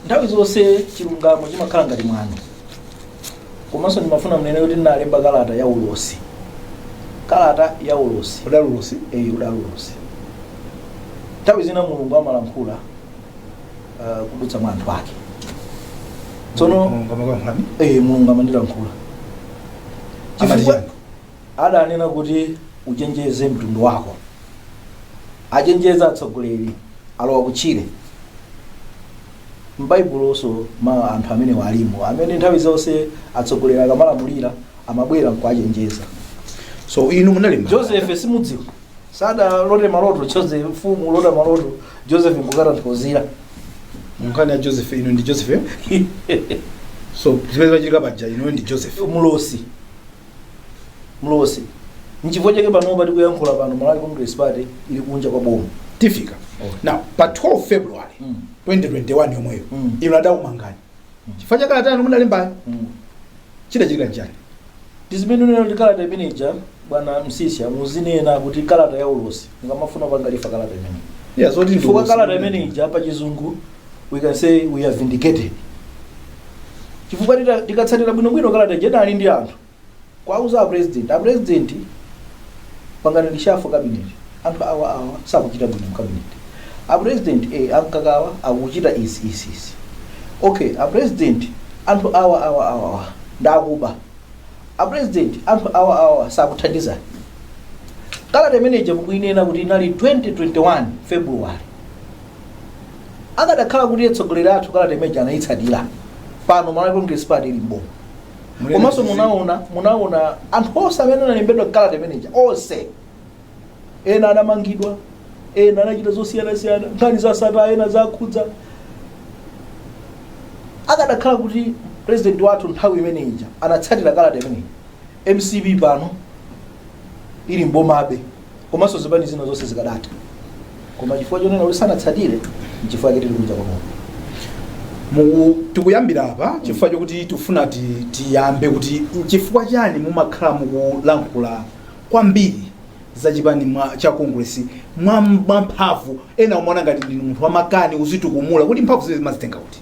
nthawi zonse chilungamo chimakhala ngati mwano, komanso ndimafuna mnene kuti ndinalemba kalata ya ulosi, kalata ya ulosi. Udalulosi? Udalulosi. Nthawi zina mulungu amalankhula kudutsa mwa anthu ake. Tsono mulungu amandilankhula. Chifukwa adanena kuti uchenjeze mtundu wako, achenjeza atsogoleri alowa kutchire. M'Baibuloso ma anthu amene walimu amene nthawi zonse atsogoleri akamalamulira amabwera nkuachenjeza. So inu munalemba Joseph simudziwa sada lote maloto Joseph mfumu lota maloto Joseph ngukatanthauzira nkhani ya Joseph. Inu ndi Joseph so zimene zachika paja inu ndi Joseph mlosi nchifukwa chake panopa tikuyankhula pano Malawi Congress Party ili kunja kwa boma tifika. Now pa 12 February 2021 yomweyo inu adaumangani chifukwa chake atano munalemba chidachika njani? Tizimene neno ndikalata imeneja bwana Msiska muzinena kuti kalata ya ulosi ngamafuna pangalifa kalata imene. Yeah, so chifukwa kalata imeneja pa chizungu we can say we are vindicated. Chifukwa tikatsatira bwinobwino kalata jenali ndi anthu kwauza a president pangana lishafu cabinet anthu awa sakuchita bwino mu cabinet. A president ankakawa akuchita isi. Okay, a president anthu awa ndakuba. A president anthu awa sakuthandiza. Kalata imeneja mukuinena kuti inali 2021 February. Akadakhala kuti atsogoleri athu kalata imeneja anayitsatira pano Malawi Congress Party ili mboma. Komanso munaona anthu onse amene analembedwa kalata imeneja onse ena anamangidwa, ena anachita zosiyana-siyana, nkhani za sata, ena zakhudza. Akadakhala kuti president wathu nthawi imeneja anatsatira kalata imeneja, MCB pano ili mbomabe, komanso zipani zina zonse zikadata. Koma chifukwa chonena kuti sanatsatire chifukwa chake tili kunja kwa boma. Tikuyambira apa chifukwa chokuti tifuna tiyambe kuti chifukwa chani mumakhala mukulankhula kwambiri za chipani cha Congress mwamphamvu, ena umaona ngati ndinu munthu wamakani uzitukumula kuti mphamvu zile zimazitenga kuti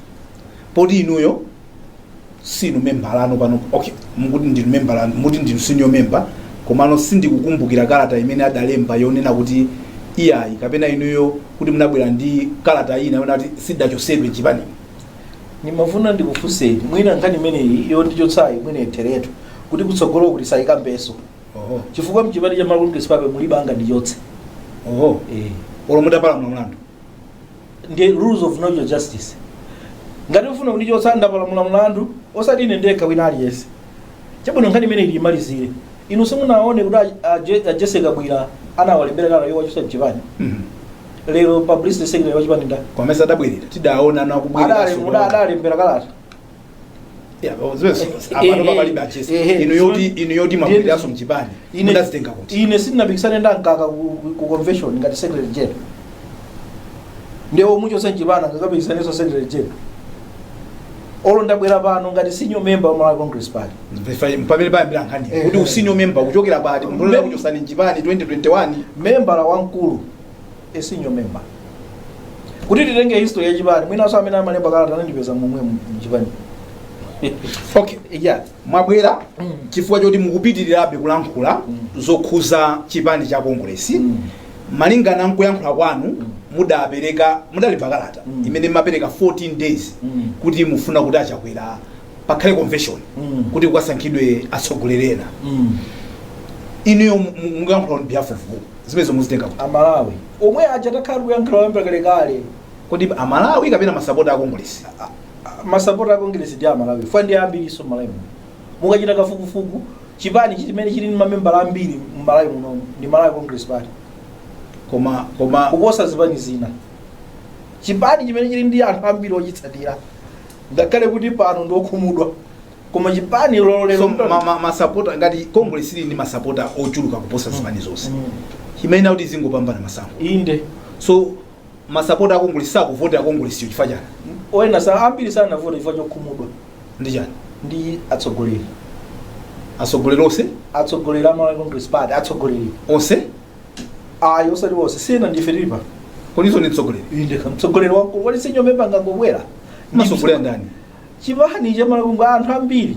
poti inuyo sinu member lano pano. Okay, mukuti ndinu member lano, mukuti ndinu senior member, komano sindikukumbukira kalata imene adalemba yonena kuti iyayi kapena inuyo kuti munabwera ndi kalata ina yonena kuti sidachosedwe chipani. Nimafuna ndikufunseni mwina nkhani imeneyi iyo ndichotsayi mwina etheretu kuti kutsogolo kuti sayikambeso. Chifukwa mchipani cha Malawi Congress Party mulibanga ndichotse. Olomutapala mlandu ndi rules of natural justice. Ngati ufuna kundichotsa ndapala mlandu osati ine ndekha wina aliyense. Chabwino nkhani imeneyi imalizire. Inu simunaone kuti Jessica Bwira anawalembera kalata yowachosa mchipani. Lero publicity secretary wa chipani nda kwa mesa tabwirira tidaona na kubwirira adalembera kalata. Yeah, apano babali batches inu yoti mabwirira so mchipani ndazitenga kuti ine sininapikisane ndankaka ku convention ngati secretary general. Ndewo mucho sanchipana ngakapikisane so secretary general. Olo ndabwera pano ngati senior member wa Malawi Congress Party. Mpamene bayambira nkhani kuti usenior member kuchokera pati mndolola kuti usani mchipani 2021 member wamkulu senior member. Kuti titenge history ya chipani mwina so amene amalemba kalata anandipeza momwe mchipani. Okay, yeah, mwabwera chifukwa choti mukupitirirabe kulankhula zokhuza chipani cha Congress. Malingana nkuyankhula kwanu mudalemba kalata imene mapereka 14 days kuti mufuna kuti achakwera pakhale convention kuti kukasankhidwe atsogoleri. Inuyo mukuyankhula on behalf of who? Zimezo muzitenga kuti Amalawi omwe aja takhala kuyankhula wambekale kale kuti Amalawi kapena masapota a Congress. Masapota a Congress ndi Amalawi fwa ndi ambiri so Malawi mukachita kafukufuku chipani chimene chili ndi mamembala ambiri m'Malawi muno ndi Malawi Congress Party. Koma kuposa zipani zina chipani chimene chili ndi anthu ambiri ochitsatira ngakhale kuti pano ndokhumudwa koma chipani lolero masapota ngati Congress ili ndi masapota ochuluka kuposa zipani zonse. Chimene kuti zingopambana masankho. Inde. So masapota a Congress sakuvota Congress chifukwa chani? Oyena sa ambiri sana vota chifukwa chokhumudwa. Ndi chani? Ndi atsogoleri. Atsogoleri onse? Atsogoleri ama Congress Party atsogoleri. Onse? Osati onse sina ndife tilipa. Konizo ni atsogoleri? Inde kamtsogoleri wakulu wali senior member ngangobwera. masogolera ndani chipani cha malakungu anthu ambiri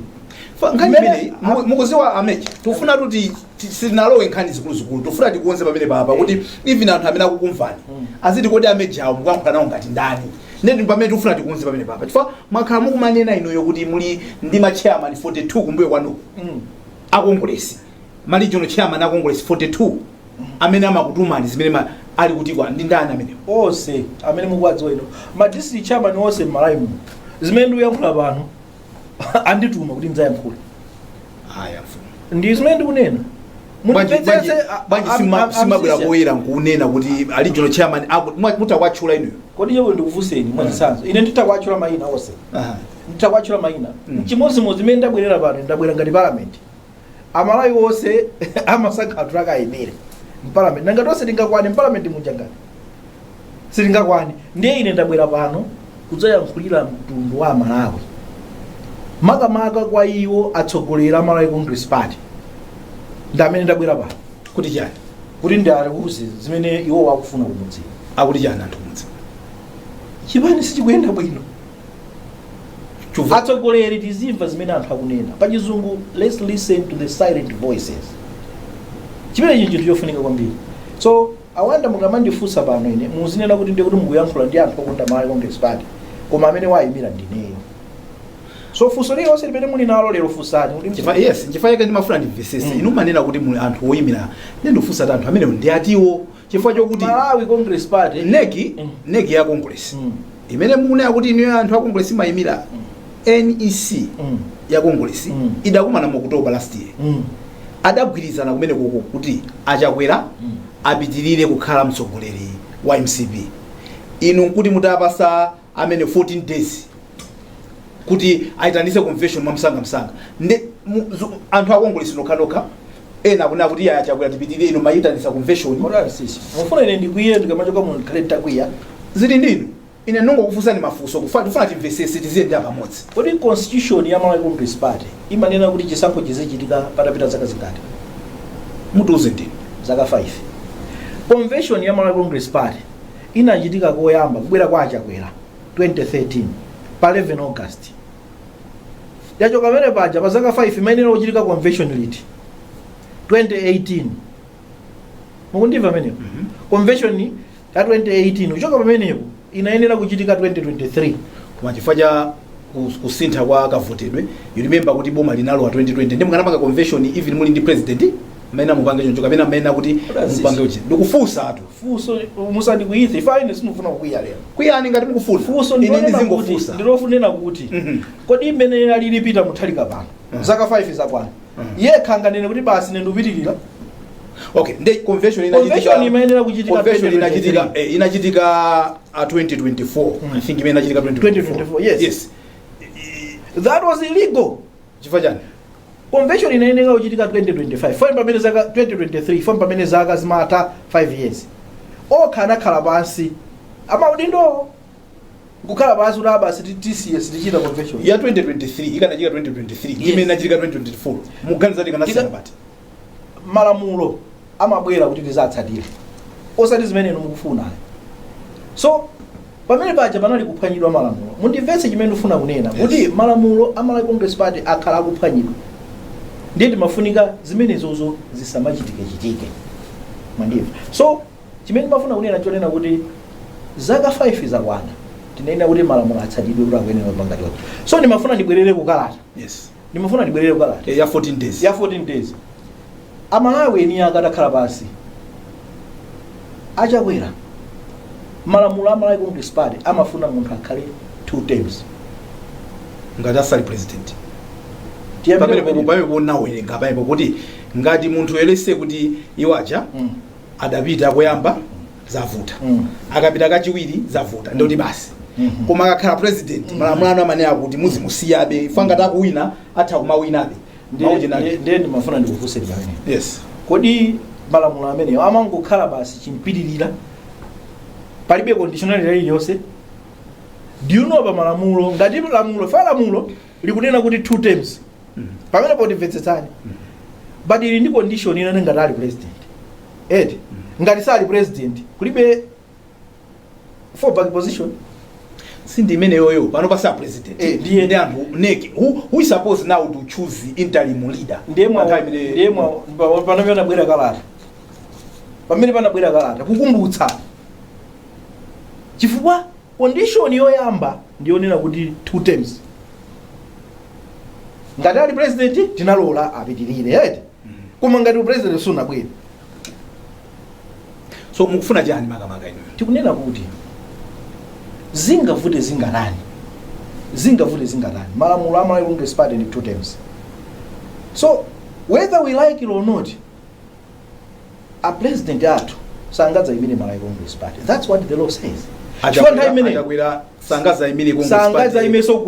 nkhani imene mukuziwa amechi tufuna kuti sinalowe nkhani zikuluzikulu tufuna tikuonze pamene papa kuti even anthu amene akukumvani aziti kodi amechi awo mukuyankhula nawo ngati ndani ndeti pamene tufuna tikuonze pamene papa chifukwa mwakhala mukumanena inuyo kuti muli ndi machairman 42 kumbuyo kwanuko akongolesi regional chairman akongolesi 42 amene amakutumani zimene ali kuti kwa ndi ndani amene onse amene mukwadziwa ino ma district chairman onse m'Malawi zimene ndikuyankhula pano andituma kuti ndidzayankhule haya mfumu ndi zimene ndikunena banji simabwera poyera nkunena kuti regional chairman mutakwatchula inuyo kodi chero ndikufunseni mwachisanzo ine nditakwatchula mayina onse nditakwatchula mayina chimodzimodzi imene ndabwerera pano ndabwera ngati parliament amalawi onse amasankha anthu akayimire mpalament nangati onse tingakwane mpalament munjangati sitingakwane ndiye ine ndabwera pano kudzayankhulira mtundu wa amalawi makamaka kwa iwo atsogoleri a Malawi Congress Party ndamene ndabwera pano kuti chani kuti ndiwauze zimene iwo wakufuna kumudziwa akuti chani anthu kumudziwa chipani sichikuyenda bwino atsogoleri tizimva zimene anthu akunena pachizungu let's listen to the silent voices chimene chinthu chofunika kwambiri so awanda mukamandifunsa pano ine muzinena kuti ndiye kuti mukuyankhula ndi anthu okonda Malawi Congress Party koma amene wayimira ndineyo so funso lililonse limene muli nalo lero funsani chifukwa chake ndimafuna ndimvesese inu manena kuti muli anthu oyimira ndikufunsa anthu amene ndi atiwo chifukwa chokuti Malawi Congress Party negi ya Congress imene mukunena kuti inu anthu a Congress mayimira NEC ya Congress idakumana mu October last year adagwirizana kumene koko kuti achakwera apitirire kukhala mtsogoleri wa MCP inu nkuti mutapasa amene 14 days kuti aitanise convention mwamsanga anthu a Congress nokha ena kuna kuti ya chakwera tipitirire inu maitanisa convention mufuna ine ndikwiye ndikamachoka mu kale takwiya zili ndinu ine nongo kufunsani mafunso kufuna timvesese tiziye ndi pamodzi kodi constitution ya Malawi Congress Party imanena kuti chisankho chizichitika patapita zaka zingati mutuze ndinu zaka 5 convention ya Malawi Congress Party inachitika koyamba kubwera kwa achakwera 2013 pa 11 August yacho kamene paja pa zaka 5 imayenera kuchitika convention liti 2018 mukundimva pamenepo convention ya 2018 uchoka pamenepo inayenera kuchitika 2023 koma chifukwa cha kusintha kwa kavotedwe you remember kuti boma linalo wa 2020 ndi mukanapanga convention even muli ndi president amene mupange choncho kapena amene kuti mupange uchi ndikufunsa atu funso musandi kuyithi ifine sinufuna kuyiya lero kuyani ngati mukufuna funso ine ndizingofunsa ndilofunena kuti kodi imene alilipita muthalika pano zaka 5 zakwana yekha nganene kuti basi nendupitirira okay ndi convention imayenera kuchitika convention inachitika 2024 I think imene inachitika 2024 yes that was illegal chifukwa chani convention inayenera kuchitika 2025 fine pamene zaka 2023 fine pamene zaka zimata 5 years okhala khala pansi amaudindo kukhala pansi kuti abasi TCS tichita convention ya 2023 ikanachitika 2023 imene inachitika 2024 muganiza kuti kanasiyana bati malamulo amabwera kuti tizatsatire osati zimene mukufuna so pamene paja panali kuphwanyidwa malamulo mundimvetse chimene ndifuna kunena kuti malamulo a Malawi Congress Party akhala akuphwanyidwa ndiye timafunika zimenezozo zisamachitike mandimva so chimene ndimafuna kunena chonena kuti zaka 5 zakwana tinena kuti malamulo atsatidwe kuti akuyenera pangati wake so ndimafuna ndibwerere kukalata ndimafuna ndibwerere kukalata ya 14 days ya 14 days amalawi eni akatakhala pasi achakwera malamulo a Malawi Congress Party amafuna munthu akhale 2 terms ngati asali president pamene ponawerenga pamene kuti ngati munthu yelese kuti iwacha adapita koyamba zavuta akapita kachiwiri zavuta ndoti basi koma akakhala president malamulo amanena kuti muzimusiyabe ifa ngati akuwina atha kumawinabe ndiye ndimafuna ndikufunse pamene yes kodi malamulo ameneyo amangokhala basi chimpitirira palibe conditionality iliyonse do you know pa malamulo ngati lamulo likunena kuti 2 terms pamene potimvetsetsani but ili ndi condition inene ngati ali president ngati sali president kulibe fallback position sindi imeneyoyo pano pasa president ndiye ndi anthu neki who is supposed now to choose interim leader ndiye pamene panabwera kalata kukumbutsa chifukwa condition yoyamba ndiyonena kuti 2 terms ngati ali president tinalola apitirire right koma ngati president sunabwere so mukufuna chani makamaka inu tikunena kuti zingavute zingatani malamulo amalawi Congress Party ndi 2 terms so whether we like it or not a president athu sangadza imene malawi Congress Party that's what the law says achakwera sangadza imene Congress Party sangadza imene so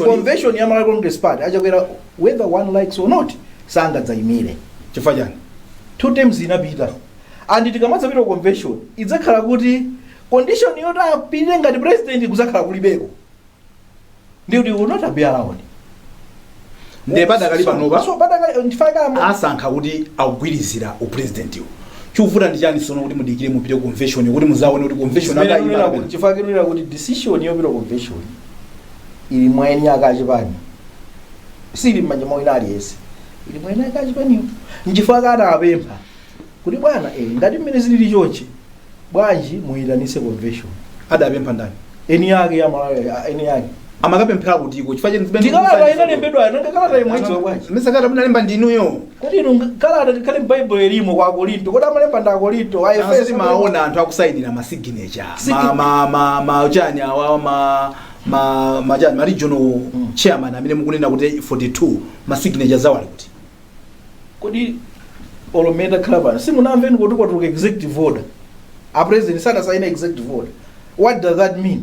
convention ya malawi Congress Party achakwera whether one likes or not sangadza imene chifukwa chani 2 terms inapita and tikamadza pita convention idzakhala kuti condition yoti apite ngati president kuzakhala kulibeko ndi will not be allowed ndiye padakali panopa so padakali ndifaka asankha kuti akugwirizira upresident iwo chikuvuta ndi chani sono kuti mudikire mupite convention kuti muzaone kuti convention akayima chifakirira kuti decision yopita convention ili mwaeni akachipani sili mmanja mwa inali yesi ili mwaeni akachipani nchifaka atapempha kuti bwana ngati mmene zilili chonchi bwanji muyitanise convention adapempha ndani eni yake ya malawi eni yake amakapemphera kuti iko chifukwa cheni ndikalata inalembedwa nanga kalata imwedzo bwanji mesakata munalemba ndinuyo kuti inu kalata tikhale m'Bible elimo kwa Korinto kuti amalemba nda Korinto ayefesi maona anthu akusayinira ma signature ma chani awa ma chani ma regional chairman amene mukunena kuti 42 ma signature zawo ali kuti olometa club simunamveni kuti kwatuluka executive order a president sana saina executive order what does that mean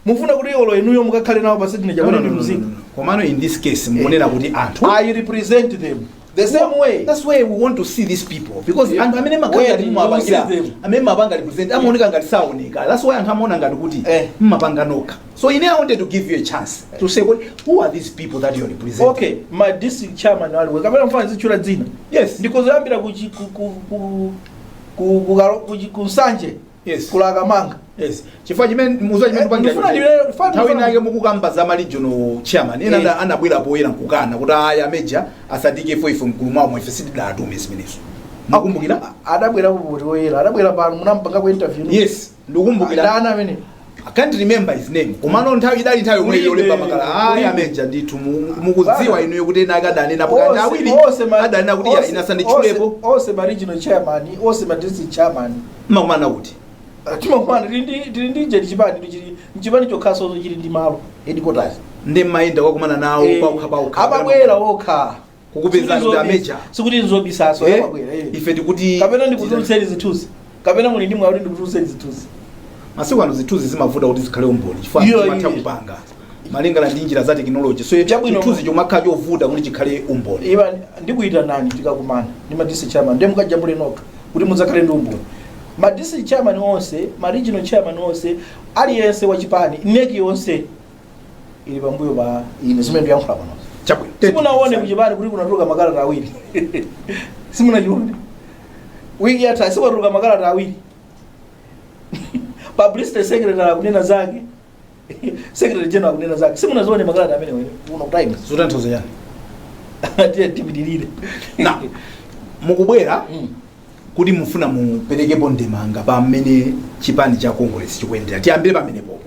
mufuna kuti olo enuyo mukakhale nawo pa signature kana ndi muzika komano in this case muonera kuti anthu I represent them the same way that's why we want to see these people because anthu amene makangati mumapangira amene mapanga represent amaoneka ngati saoneka that's why anthu amaona ngati kuti mmapanga nokha so I wanted to give you a chance to say who are these people that you represent okay my district chairman aliwe kapena mfana zichula dzina yes ndikozoyambira ku Nsanje yes kulaka manga yes chifukwa chimene muzo chimene tupangira nthawi nake mukukamba za ma regional chairman ena anabwera poyera nkukana kuti aya major asadike ife mkulu mwawo ife sitidatume zimenezo mukumbukira adabwera kuti oyera adabwera pano munampanga ku interview yes ndikumbukira ana amene I can't remember his name komano nthawi idali nthawi yomwe yolemba makala aya major ndithu mukudziwa inuyo kuti ena akadani napakati awiri adani kuti ya inasandichulepo ose ma regional chairman ose ma district chairman makumana kuti timakumana tili ndi chipani chokhaso chili ndi malo headquarters ndi mayenda kwakumana nawo paukha ababwera okha kukupeza ndi ameja sikuti nzobisaso ababwera ife tikuti kapena ndikutulutseni zithuzi kapena muli ndi mwawo ndikutulutseni zithuzi masiku ano zithuzi zimavuta kuti zikhale umboni chifukwa matha kupanga malingana ndi njira za technology so chithuzi chomakhala chovuta kuti chikhale umboni iba ndikuita nani tikakumana ndi ma district chairman ndi mukajambule nokha kuti mudzakhale ndi umboni ma district chairman onse ma regional chairman onse aliyense wa chipani neki yonse ili pambuyo pa ine zimene ndiyankhula pano chabwino simunaone kuchipani kuti kunatuluka makalata awiri simunachione wiki yatha sikwatuluka makalata awiri publicity secretary akunena zake secretary general akunena zake simunazione makalata amene wene uno time zotanthauza yani tiye tipitirire na mukubwera kuti mufuna muperekepo ndemanga pamene chipani cha Congress chikuyendera tiyambire pamenepo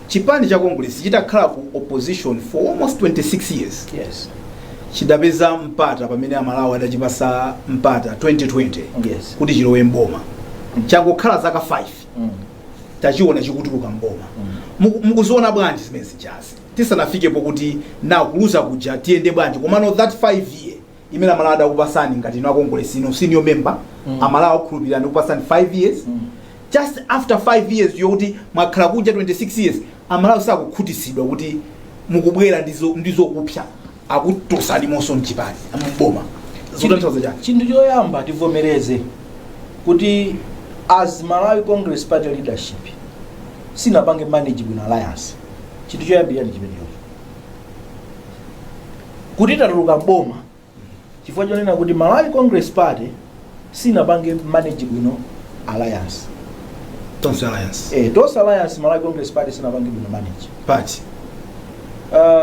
chipani cha Congress chitakhala ku opposition for almost 26 years yes chidapeza mpata pamene amalawi adachipasa mpata 2020 yes kuti chilowe mboma changokhala zaka 5 tachiona chikutuluka mboma mukuziona bwanji zimene zichazi tisanafikepo kuti na kuluza kuja tiyende bwanji komano that 5 year imene amalawi adakupasani ngati ino Congress ino senior member amalawi akukhulupirira ndikupasani 5 years just after 5 years yokuti mwakhala kuja 26 years amalawi sakukhutisidwa kuti mukubwera ndizo kupya akutosani monso mchipani amuboma zotanthauza chani chinthu choyamba tivomereze kuti as Malawi Congress Party leadership sinapange management alliance chinthu choyambira ndi chimenecho kuti tatuluka mboma chifukwa chonena kuti Malawi Congress Party sinapange management alliance Tonse Alliance. Tonse Alliance Malawi Congress Party sinapange bwino manage. Party.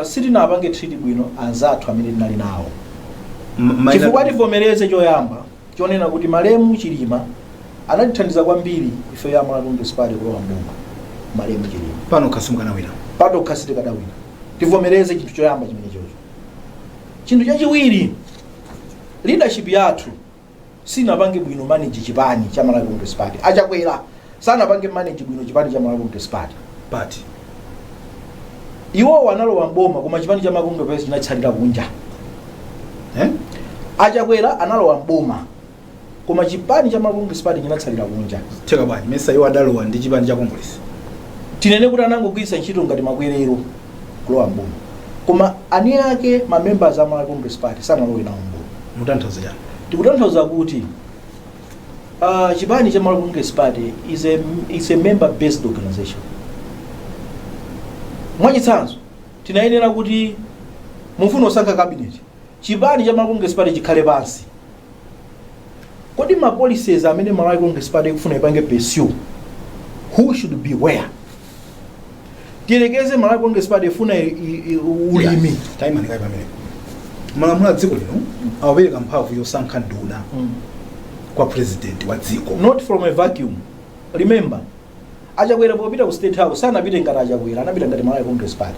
Sitinapange treaty bwino anzathu amene tinali nawo. Chifukwa tivomereze choyamba chonena kuti Malemu Chilima anatithandiza kwambiri ife ya Malawi Congress Party kulowa mboma. Malemu Chilima. Pano Kasungu kanawina. Pato kasite kadawina. Tivomereze chinthu choyamba chimene chocho. Chinthu chachiwiri leadership yathu sinapange bwino manage chipani cha Malawi Congress Party. Achakwera sanapange manage bwino chipani cha Malawi Congress Party. Iwo wanalowa mboma koma chipani cha Malawi Congress Party chinatsalira kunja. Achakwera analowa mboma koma chipani cha Malawi Congress Party chinatsalira kunja. Cheka bwanji mesa iwo adalowa ndi chipani cha Congress. Tinene kuti anangogwisa ntchito ngati makwerero kulowa mboma. Koma ani ake ma members a Malawi Congress Party sanalowe nawo mboma. Mutanthauza chani? Tikutanthauza kuti chipani cha Malawi Congress Party is a member based organization. Mwachitsanzo tinayenera kuti mufuna osankha cabinet chipani cha Malawi Congress Party chikhale pansi. Kodi ma policies amene Malawi Congress Party ikufuna ipange pursue, who should be where? Tielekeze Malawi Congress Party ifuna ulimi. Time ani kaipa mene. Malamulo a dziko lino awapereka mphamvu yosankha nduna kwa president wa dziko. Not from a vacuum. Remember, achakwera popita ku State House sanapite ngati achakwera, anapita ngati Malawi Congress Party.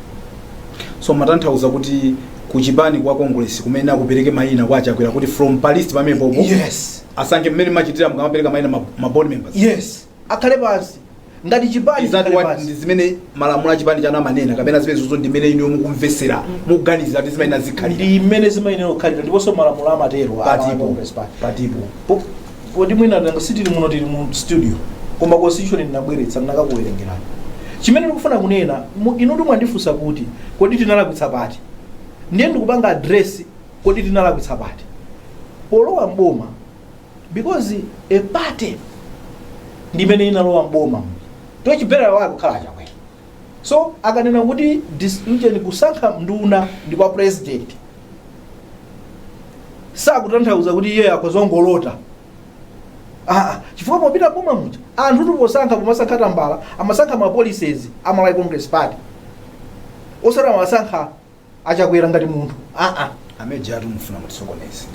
So matanthauza kuti kuchipani kwa Congress kumene akupereke mayina kwa achakwera kuti from palist pamene popo. Yes. Asanke mmene machitira mukamapereka mayina ma board members. Yes. Akhale pansi. Ngati chipani ndi zimene malamulo a chipani chana manena kapena zimene zozo ndi mmene inu mukumvesera mukuganiza kuti zimene azikhalira. Ndi mmene zimene okhalira ndiponso malamulo amatero a Congress Party. Patipo. Podi mwina ndanga sitili muno tili mu studio. Koma constitution ndinabweretsa ndakakuwerengerani. Chimene ndikufuna kunena inu mwandifunsa kuti kodi tinalakwitsa pati. Ndiye ndikupanga address kodi tinalakwitsa pati. Polowa mboma because a party ndimene inalowa mboma. Tochibera wako khala chakwera. So akanena kuti disillusion kusankha nduna ndi kwa president. Sakutanthauza kuti iye akozongolota. Chifukwa popita boma muja anthu tuposankha pomasankha tambala amasankha ma policies a Malawi Congress Party. Osara amasankha achakwera ngati munthu. Ameja mufuna mutisokoneze.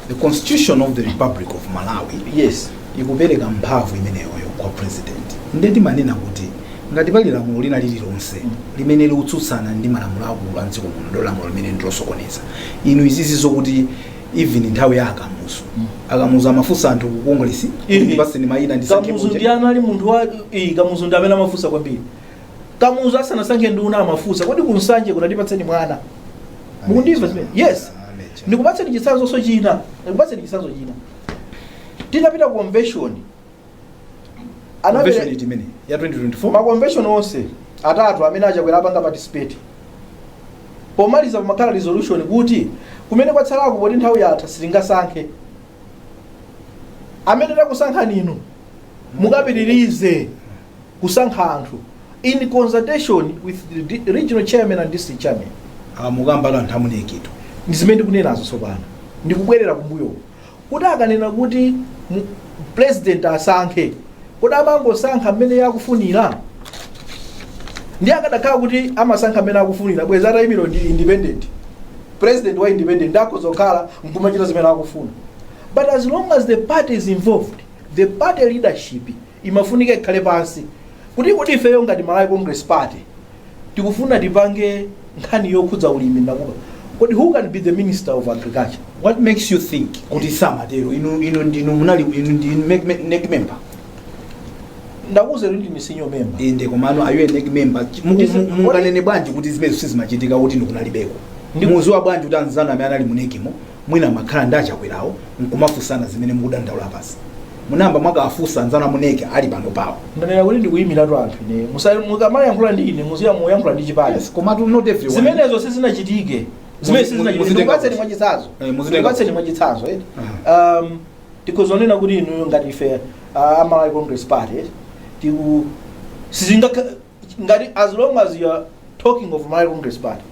The Constitution of the Republic of Malawi, yes, ikupereka mphamvu imeneyo kwa president. Ndeti manena kuti ngati pali lamulo lina lililonse limene liutsutsana ndi malamulo akulu a dziko muno ndo lamulo limene ndilosokoneza. Inu izizi zokuti even nthawi ya akamuzu akamuzu amafunsa anthu ku Congress kuti paseni mayina ndisankhe kamuzu ndi anali munthu wa kamuzu ndi amene amafunsa kwambiri. Kamuzu asanasankhe nduna amafunsa kodi kunsanje kunatipatseni mwana. Mukundimva zimene? Yes. Ndikupatseni chitsanzo so china. Tinapita ku convention. Convention itimene ya 2024. Ma convention onse atatu amene achakwera apanga participate. Pomaliza pamakhala resolution kuti kumene kwatsalako poti nthawi yatha sitingasankhe. Amene takusankha ninu mukapitirize kusankha anthu in consultation with the regional chairman and district chairman. Mukamba anthu amunekitu. Ndi zimene ndikunenazo sopano. Ndikubwerera kumbuyo. Kuti akanena kuti president asankhe kodi amangosankha mmene yakufunira. Ndi akadakhala kuti amasankha mmene akufunira bweza atayimiro ndi independent. President wa independent akozokhala nkumachita zimene akufuna. But as long as the party is involved, the party leadership imafunika ikhale pansi. Kuti ifeyo ngati Malawi Congress Party tikufuna tipange nkhani yokhudza ulimi ndakuba. But who can be the Minister of Agriculture? What makes you think kuti samatero inu munali NEC member? Ndakuze kuti ni senior member. Inde komano ayo NEC member. Munganene bwanji kuti zimene sizimachitika kuti ndikunalibeko. Muzi wa bwanji utanzana amene ali munekimo mwina makhala ndachakwerawo nkumafusana zimene mukudandaula pasi. Munamba mwaka afusa nzana muneke ali pano pawo. Ndanena kuti ndikuyimira tu anthu ine. Mukamala yankhula ndi ine muziya moyankhula ndi chipani. Yes, komatu not everyone. Zimenezo sizinachitike. Zimene sizinachitike. Ndikupatseni mwachitsanzo. Ndikupatseni mwachitsanzo. Tikozonena kuti inu ngati ife Malawi Congress Party sizinga ngati as long as you are talking of Malawi Congress Party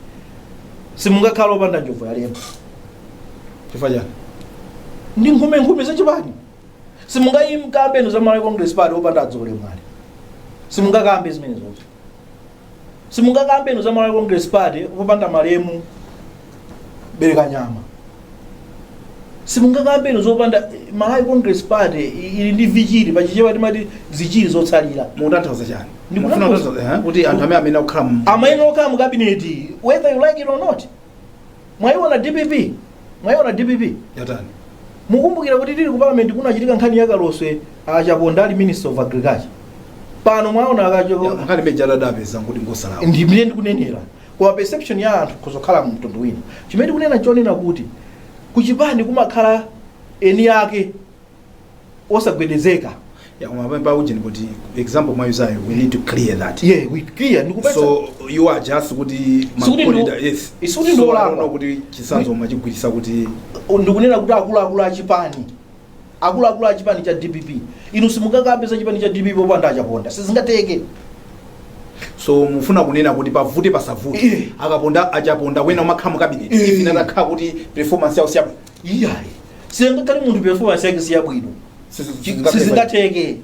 simungakhala opanda njovu ya lemba. Chifanya Ndi nkhume za chipani. Simungayimkambe za Malawi Congress Party opanda adzole mwali. simungakambe zimene zonse simungakambe ino za Malawi Congress Party popanda malemu bereka nyama simungakambe ino zopanda Malawi Congress Party ili ndi vichiri pachichewa timati zichiri zotsalira mutanthauza chani ndikufuna kuti anthu amene akukhala amene okhala mu cabinet whether you like it or not mwaiona DPP yatani mukumbukira kuti tili ku parliament kunachitika nkhani yakaloswe achaponda ali minister of agriculture pano mwaona akacho nkhani mejala dapeza kuti ngosalawo ndimene ndikunenera kwa perception ya anthu kuzokhala mu mtundu wina chimene kunena chonena kuti kuchipani kumakhala eni yake osagwedezeka pa ujeni kuti example mwayizayo we need to clear that we clear ndikupesa so you are just kuti mapolita yes isuti ndolako kuti chisanzo machigwirisa kuti ndikunena kuti akulu achipani cha DPP inu simungakapeza chipani cha DPP popanda achaponda sizingateke so mufuna kunena kuti pavute pasavute akaponda achaponda wena umakhala mu cabinet if nakakhala kuti performance yawo siyabwino singakhale munthu performance yake siyabwino sizingateke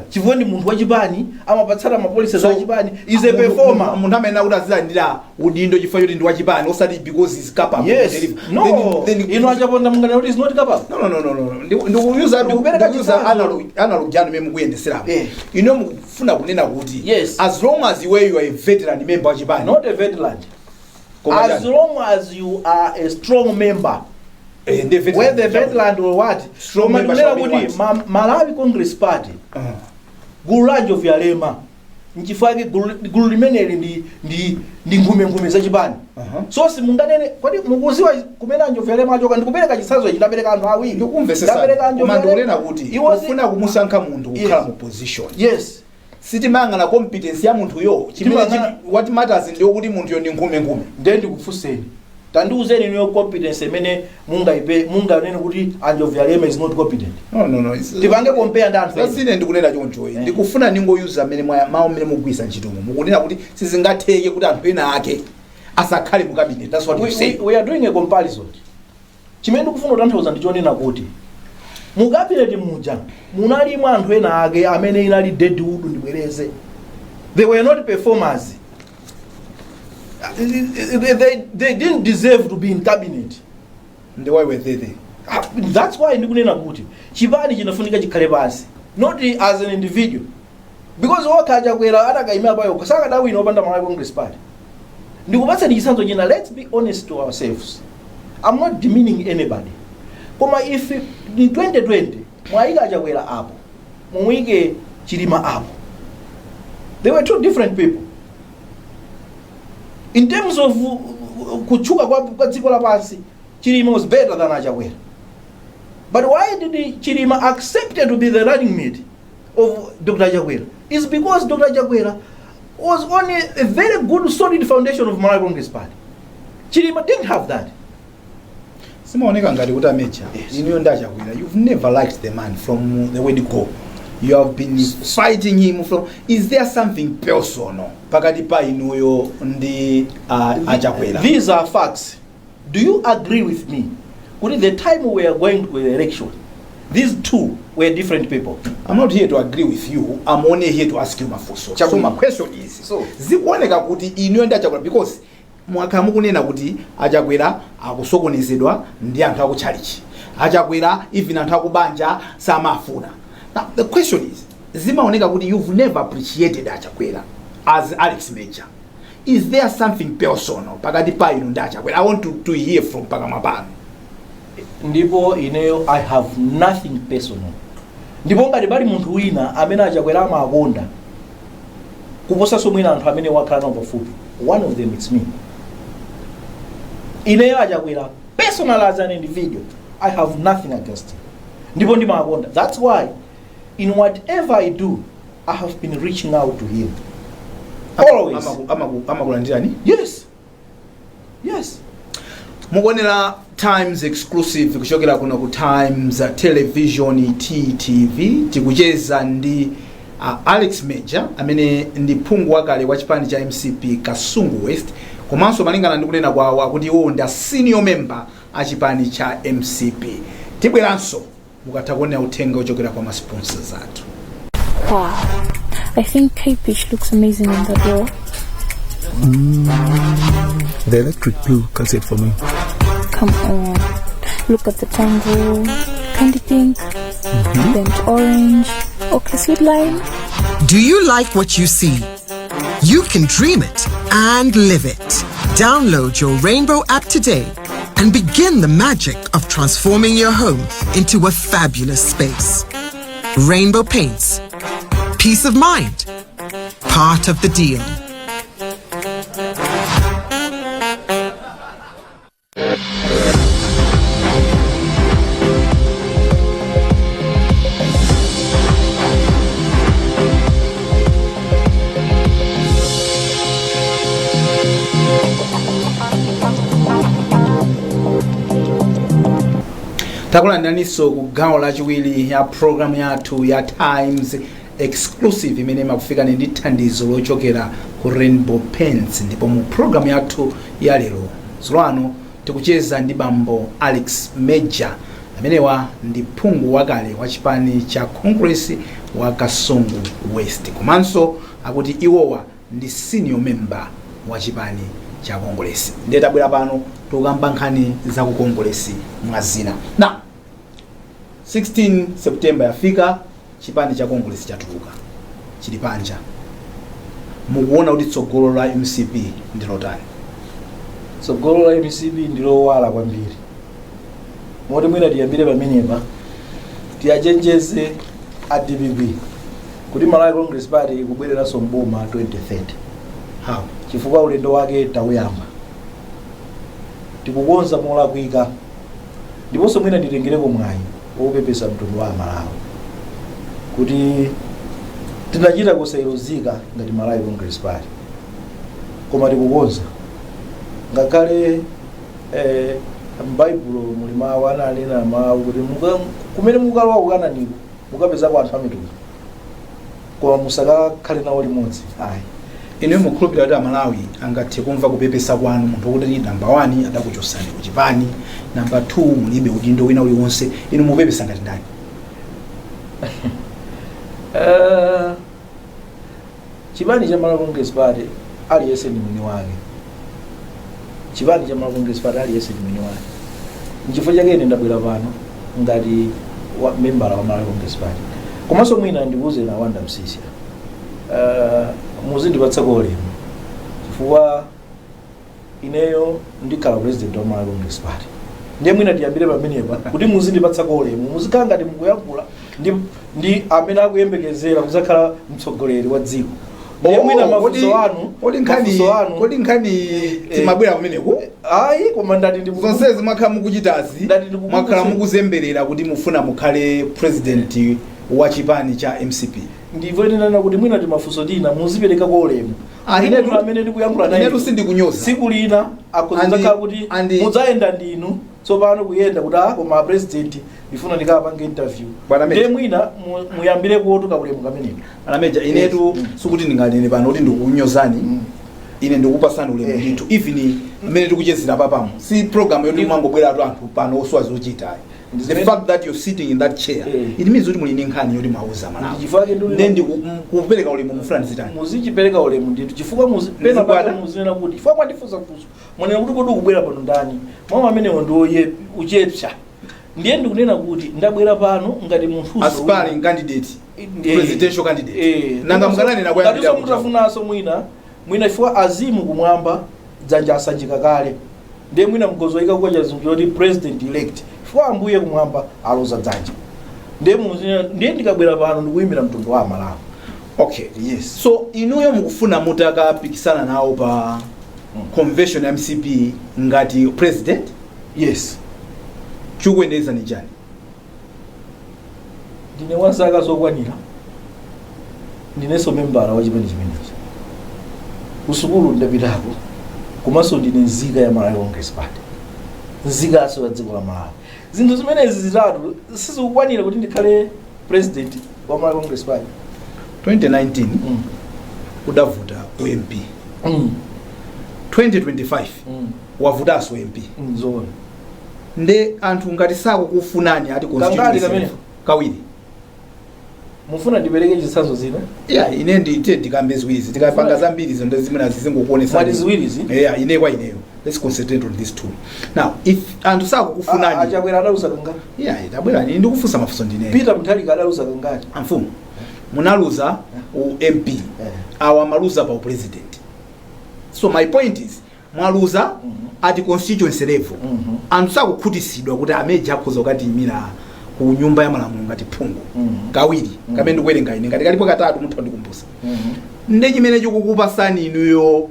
chifukwa ndi munthu wachipani amapatsana mapolisi za chipani is a performer munthu amene akuti azilandira udindo chifukwa choti ndi wachipani osati because is capable yes no inu achaponda mungana kuti is not capable no ndikuyuza analog yanu meme kuyendeserapo ino mufuna kunena kuti as long as you are a veteran member wa chipani not a veteran as long as you are a strong member where the veteran or what strong member kuti Malawi Congress Party gulu lanjo vyalema nchifake gulu limeneli ndi ngume za chipani so simunganene kwadi mukuziwa kumene anjo vyalema achoka ndikupereka chisazo chinapereka anthu awiri ndikumvesesa mandikunena kuti ufuna kumusankha munthu kukhala mu position yes sitimangana competence ya munthu yo chimene what matters ndi kuti munthu yo ndi ngume ndiye ndikufuseni tandiuzeni niyo competence emene munganene kuti anjo vyalema is not competent no tipange compare ndi anthu sasine ndikunena choncho ndikufuna ningoyuza amene mawu amene mugwisa ntchitomo mukunena kuti sizingatheke kuti anthu ena ake asakhale mu cabinet that's what we say we are doing a comparison chimene ndikufuna kutanthauza ndichonena kuti mu cabinet muja munali anthu ena ake amene inali deadwood ndibwereze they were not performers they didn't deserve to be in cabinet and why were they there that's why ndikunena kuti chipani chinafunika chikhale pasi not as an individual because wakaja kwera atakaima payo kusaka dawino opanda Malawi Congress Party ndikupatsa chisanzo china let's be honest to ourselves I'm not demeaning anybody koma if in 2020 mwaika achakwera apo muwike Chilima apo they were two different people in terms of kuchuka kwa dziko lapansi Chilima was better than Achakwera but why did Chilima accept to be the running mate of Dr. Achakwera is because Dr. Achakwera was on a very good solid foundation of Malawi Congress Party. Chilima didn't have that. Simaoneka ngati kuti amecha iniyo ndi Achakwera you've never liked the man from the word go you have been fighting him from is there something personal pakati pa inuyo ndi Achakwera these are facts do you agree with me at the time we are going to the election these two were different people I'm not here to agree with you I'm only here to ask you mafunso so my question is so zikuoneka kuti inuyo ndi Achakwera because mwakhala mukunena kuti Achakwera akusokonezedwa ndi anthu akutchalichi Achakwera even anthu akubanja samafuna. Now the question is zimaoneka kuti you've never appreciated Achakwera as Alex Major is there something personal pakati pa inu ndi Achakwera I want to hear from pakamwa pano ndipo ineyo I have nothing personal ndipo ngati pali munthu wina amene Achakwera amakonda kuposa somwina anthu amene wakhala nawo pafupi one of them it's me ineyo Achakwera personal as an individual I have nothing against him ndipo ndimakonda that's why in whatever I do I have been reaching out to him always amakulandirani yes mukuonera Times exclusive kuchokera kuno ku Times television TTV tikucheza ndi Alex Major amene ndi phungu wakale wa chipani cha MCP Kasungu West komanso malingana ndi kunena kwawo kuti iwo ndi senior member a chipani cha MCP tibweranso mukatha kuona uthenga ochokera kwa ma sponsors athu. Wow. I think K-Pitch looks amazing on the door. The electric blue cuts it for me. Come on. Look at the tango, candy pink, burnt orange, okay, sweet lime. Do you like what you see? You can dream it and live it. Download your Rainbow app today and begin the magic of transforming your home into a fabulous space. Rainbow Paints. Peace of mind. Part of the deal. takulandaniso ku gawo lachiwiri ya program yathu ya Times exclusive imene imakufika ndi thandizo lochokera ku Rainbow Paints. Ndipo mu program yathu ya lero zulano tikucheza ndi bambo Alex Major amenewa ndi Phungu wakale wa chipani cha Congress wa Kasungu West, komanso akuti iwowa ndi senior member wa chipani cha Congress. Ndiye tabwera pano tukamba nkhani za ku Congress mwa zina. Na 16 September yafika, chipani cha Congress chatuluka chili panja. Mukuona kuti tsogolo la MCP ndilo tani? Tsogolo la MCP ndilo wala kwambiri. Moti mwina tiyambire pamenepa tiyachenjeze a DPP kuti Malawi Congress Party ikubwereranso mboma 2030. How? Chifukwa ulendo wake tauyamba. Tikukonza molakwika. Ndiponso mwina nditengereko mwayi wopepesa mtundu wa Malawi kuti tinachita kusairuzika ngati Malawi Congress Party. Koma tikukonza ngakhale m'Baibulo muli mawu ananena mawu kuti kumene mukalowa kukananiko mukapezako anthu amitundu koma musakakhale nawo limodzi. Ayi. Ine mukhulupirira kuti Malawi angathe kumva kupepesa kwanu munthu kuti number 1 adakuchosani ku chipani, number 2 mulibe udindo wina uliwonse, inu mupepesa ngati ndani? Chipani cha Malawi Congress Party aliyese ndi mwini wake. Chipani cha Malawi Congress Party aliyese ndi mwini wake. N'chifukwa chake ine ndabwera pano ngati member wa Malawi Congress Party. Komanso mwina ndikuze na Wanda Msiska. Muzindipatsa ulemu chifukwa ineyo ndikhala president wa Malawi Congress Party. Ndiye mwina tiyambire pamenepa kuti muzindipatsa ulemu, muzikhala ngati mukuyankhula ndi amene akuyembekezera kuzakhala mtsogoleri wa dziko. Ndiye mwina mafunso wanu kodi nkhani timabwera pamenepo? Ayi, koma ndati ndi zonsezi mwakhala mukuchitazi, mwakhala mukuzemberera kuti mufuna mukhale president wa chipani cha MCP. Ndivyo ndinena kuti mwina timafunso tina muzipereka kwa ulemu. Inetu amene ndikuyankhula naye inetu sindikunyoza. Siku lina akuzakhala kuti mudzayenda ndinu tsopano kuyenda kuti koma president ndifuna ndikapange interview. Ndiye mwina muyambire kuotuka ulemu kamenepo. Ana Major, inetu sikuti ndinganene pano kuti ndikukunyozani. Ine ndikupasani ulemu ndithu even amene tikuchezera papamo. Si program yoti mwangobwera anthu pano oswazi ochita. The fact that you're sitting in that chair, it means kuti muli ndi nkhani yoti mauza Malawi. Ndi kupereka ulemu mufuna ndizitani. Muzichipereka ulemu ndithu chifukwa muzipena pano muzinena kuti chifukwa mwandifunsa kuzo. Mwanena kuti kodi ukubwera pano ndani? Mwa amenewo ndiye uchepsa. Ndiye ndikunena kuti ndabwera pano ngati munthu aspiring candidate, presidential candidate. Nanga mkananena kwa ndabwera. Mutafunanso mwina chifukwa azimu kumwamba dzanja asanjika kale. Ndiye mwina mgozoika kwa chazungu yoti president elect. Chifukwa ambuye kumwamba aloza dzanja. Ndiye ndikabwera pano ndikuyimira mtundu wa Malawi. Okay, yes. So inuyo mukufuna mutakapikisana nawo pa convention ya MCP ngati president? Yes. Chikuendeza ni chani? Ndine wansaka zokwanira. Ndineso member wa chipani chimenechi. Usukulu ndapitako. Komanso ndine nzika ya Malawi Congress Party. Nzika aso ya dziko la Malawi. Zinthu zimenezi zitatu sizikukwanira kuti ndikhale president wa Malawi Congress Party. 2019 udavuta UMP. 2025 wavutanso UMP. Nzona. Nde anthu ngati sako kufunani ati constituency kawiri. mufuna ndipereke chitsanzo zina yeah ine ndite ndikambe ziwirizi tikapanga zambiri izo ndezimene azizingokuonesa mali ziwirizi yeah ine kwa ineyo let's concentrate on these two now if anthu sakukufunani achakwera adalusa kangati yeah itabwera ni ndikufunsa mafunso ndineyo Peter Mutharika adalusa kangati amfumu munaluza MP awa maluza pa president so my point is mwaluza at constituency level anthu sakukhutisidwa kuti ameja akhoza ukati imira ku nyumba ya malamulo ngati Phungu kawiri kamene ndikuwerenga ine ngati kalipo katatu mutha ndikumbusa ndi chimene chikukupasani inuyo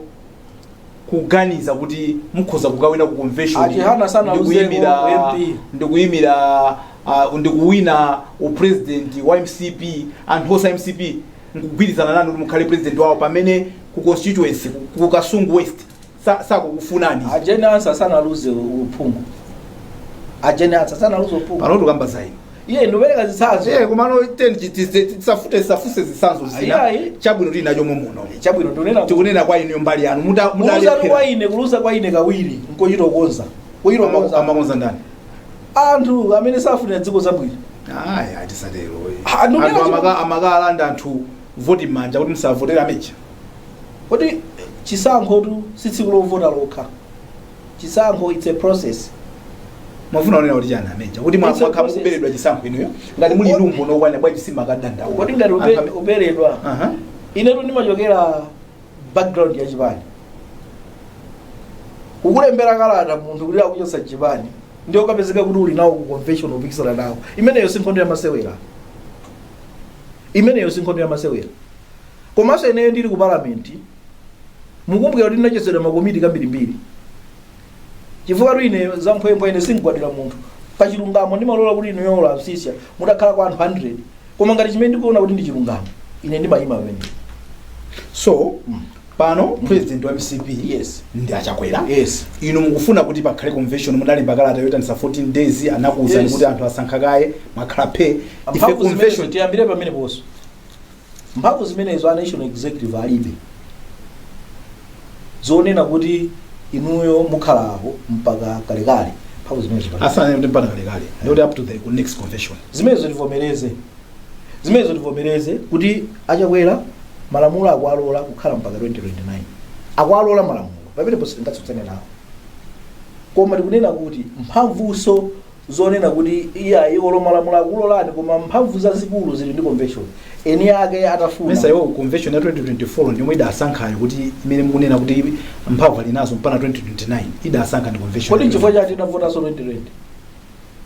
kuganiza kuti mukhoza kukawina ku convention ndikuyimira president wa MCP anthu osa MCP nkugwirizana nanu kuti mukhale president wawo pamene ku constituency ku Kasungu West sakukufunani ajene ansa sana aluze uphungu ajene ansa sana aluze uphungu pano tukamba zaini iye ndobereka zitsanzo kumano tisafute zisanzo zina chabwino tili nacho muno chabwino tikunena kwa inu mbali yanu mutalephera kwa ine kuluza kwa ine kawiri nkochita konza kochita amakonza ndani anthu amene safuna dziko zabwino aya tisatero anthu amakalanda anthu voti manja kuti musavotera mecha kuti chisankho tu si tsiku lovota lokha chisankho it's a process mafuna onena kuti chana mecha kuti mwakha mukuberedwa chisankho inuyo ngati muli lumbo nokwana bwa chisima kadanda kuti ngati uberedwa ine tu ndimachokera background ya chipani kukulembera kalata munthu kuti akuchosa chipani ndio kapezeka kuti uli nawo ku convention opikisana nawo imeneyo sinkhondo ya masewera komanso ineyo ndili ku parliament mukumbukira kuti ndinachesedwa makomiti kambirimbiri chifukwa tu ine zamphwempho ine singwadira munthu pachilungamo ndimalola kuti inu yola msisya mutakhala kwa anthu 100 koma ngati chimene ndikuona kuti ndi chilungamo ine ndimayima pamene so pano president wa MCP ndi achakwera inu mukufuna kuti pakhale convention mudalemba kalata yotanisa 14 days anakuwuzani kuti anthu asankha kaye makhala phe ife convention tiyambire pamene poso mphamvu zimenezo a national executive alibe zonena kuti inuyo mukhalapo mpaka kalekale mphamvu zimenezo asana kuti mpaka kalekale not up to the next convention zimenezo tivomereze kuti achakwera malamulo akualola kukhala mpaka 2029 akualola malamulo pamene posi tingatsutsane nawo koma tikunena kuti mphamvuso zonena kuti iya olo malamulo akulolani koma mphamvu zazikulu zili ndi convention eni ake atafuna mesa yo convention ya 2024 ndimwe idasankhayo kuti imene mukunena kuti mphamvu ali nazo mpaka 2029 idasankha ndi convention kodi chifukwa chati tinavota so 2020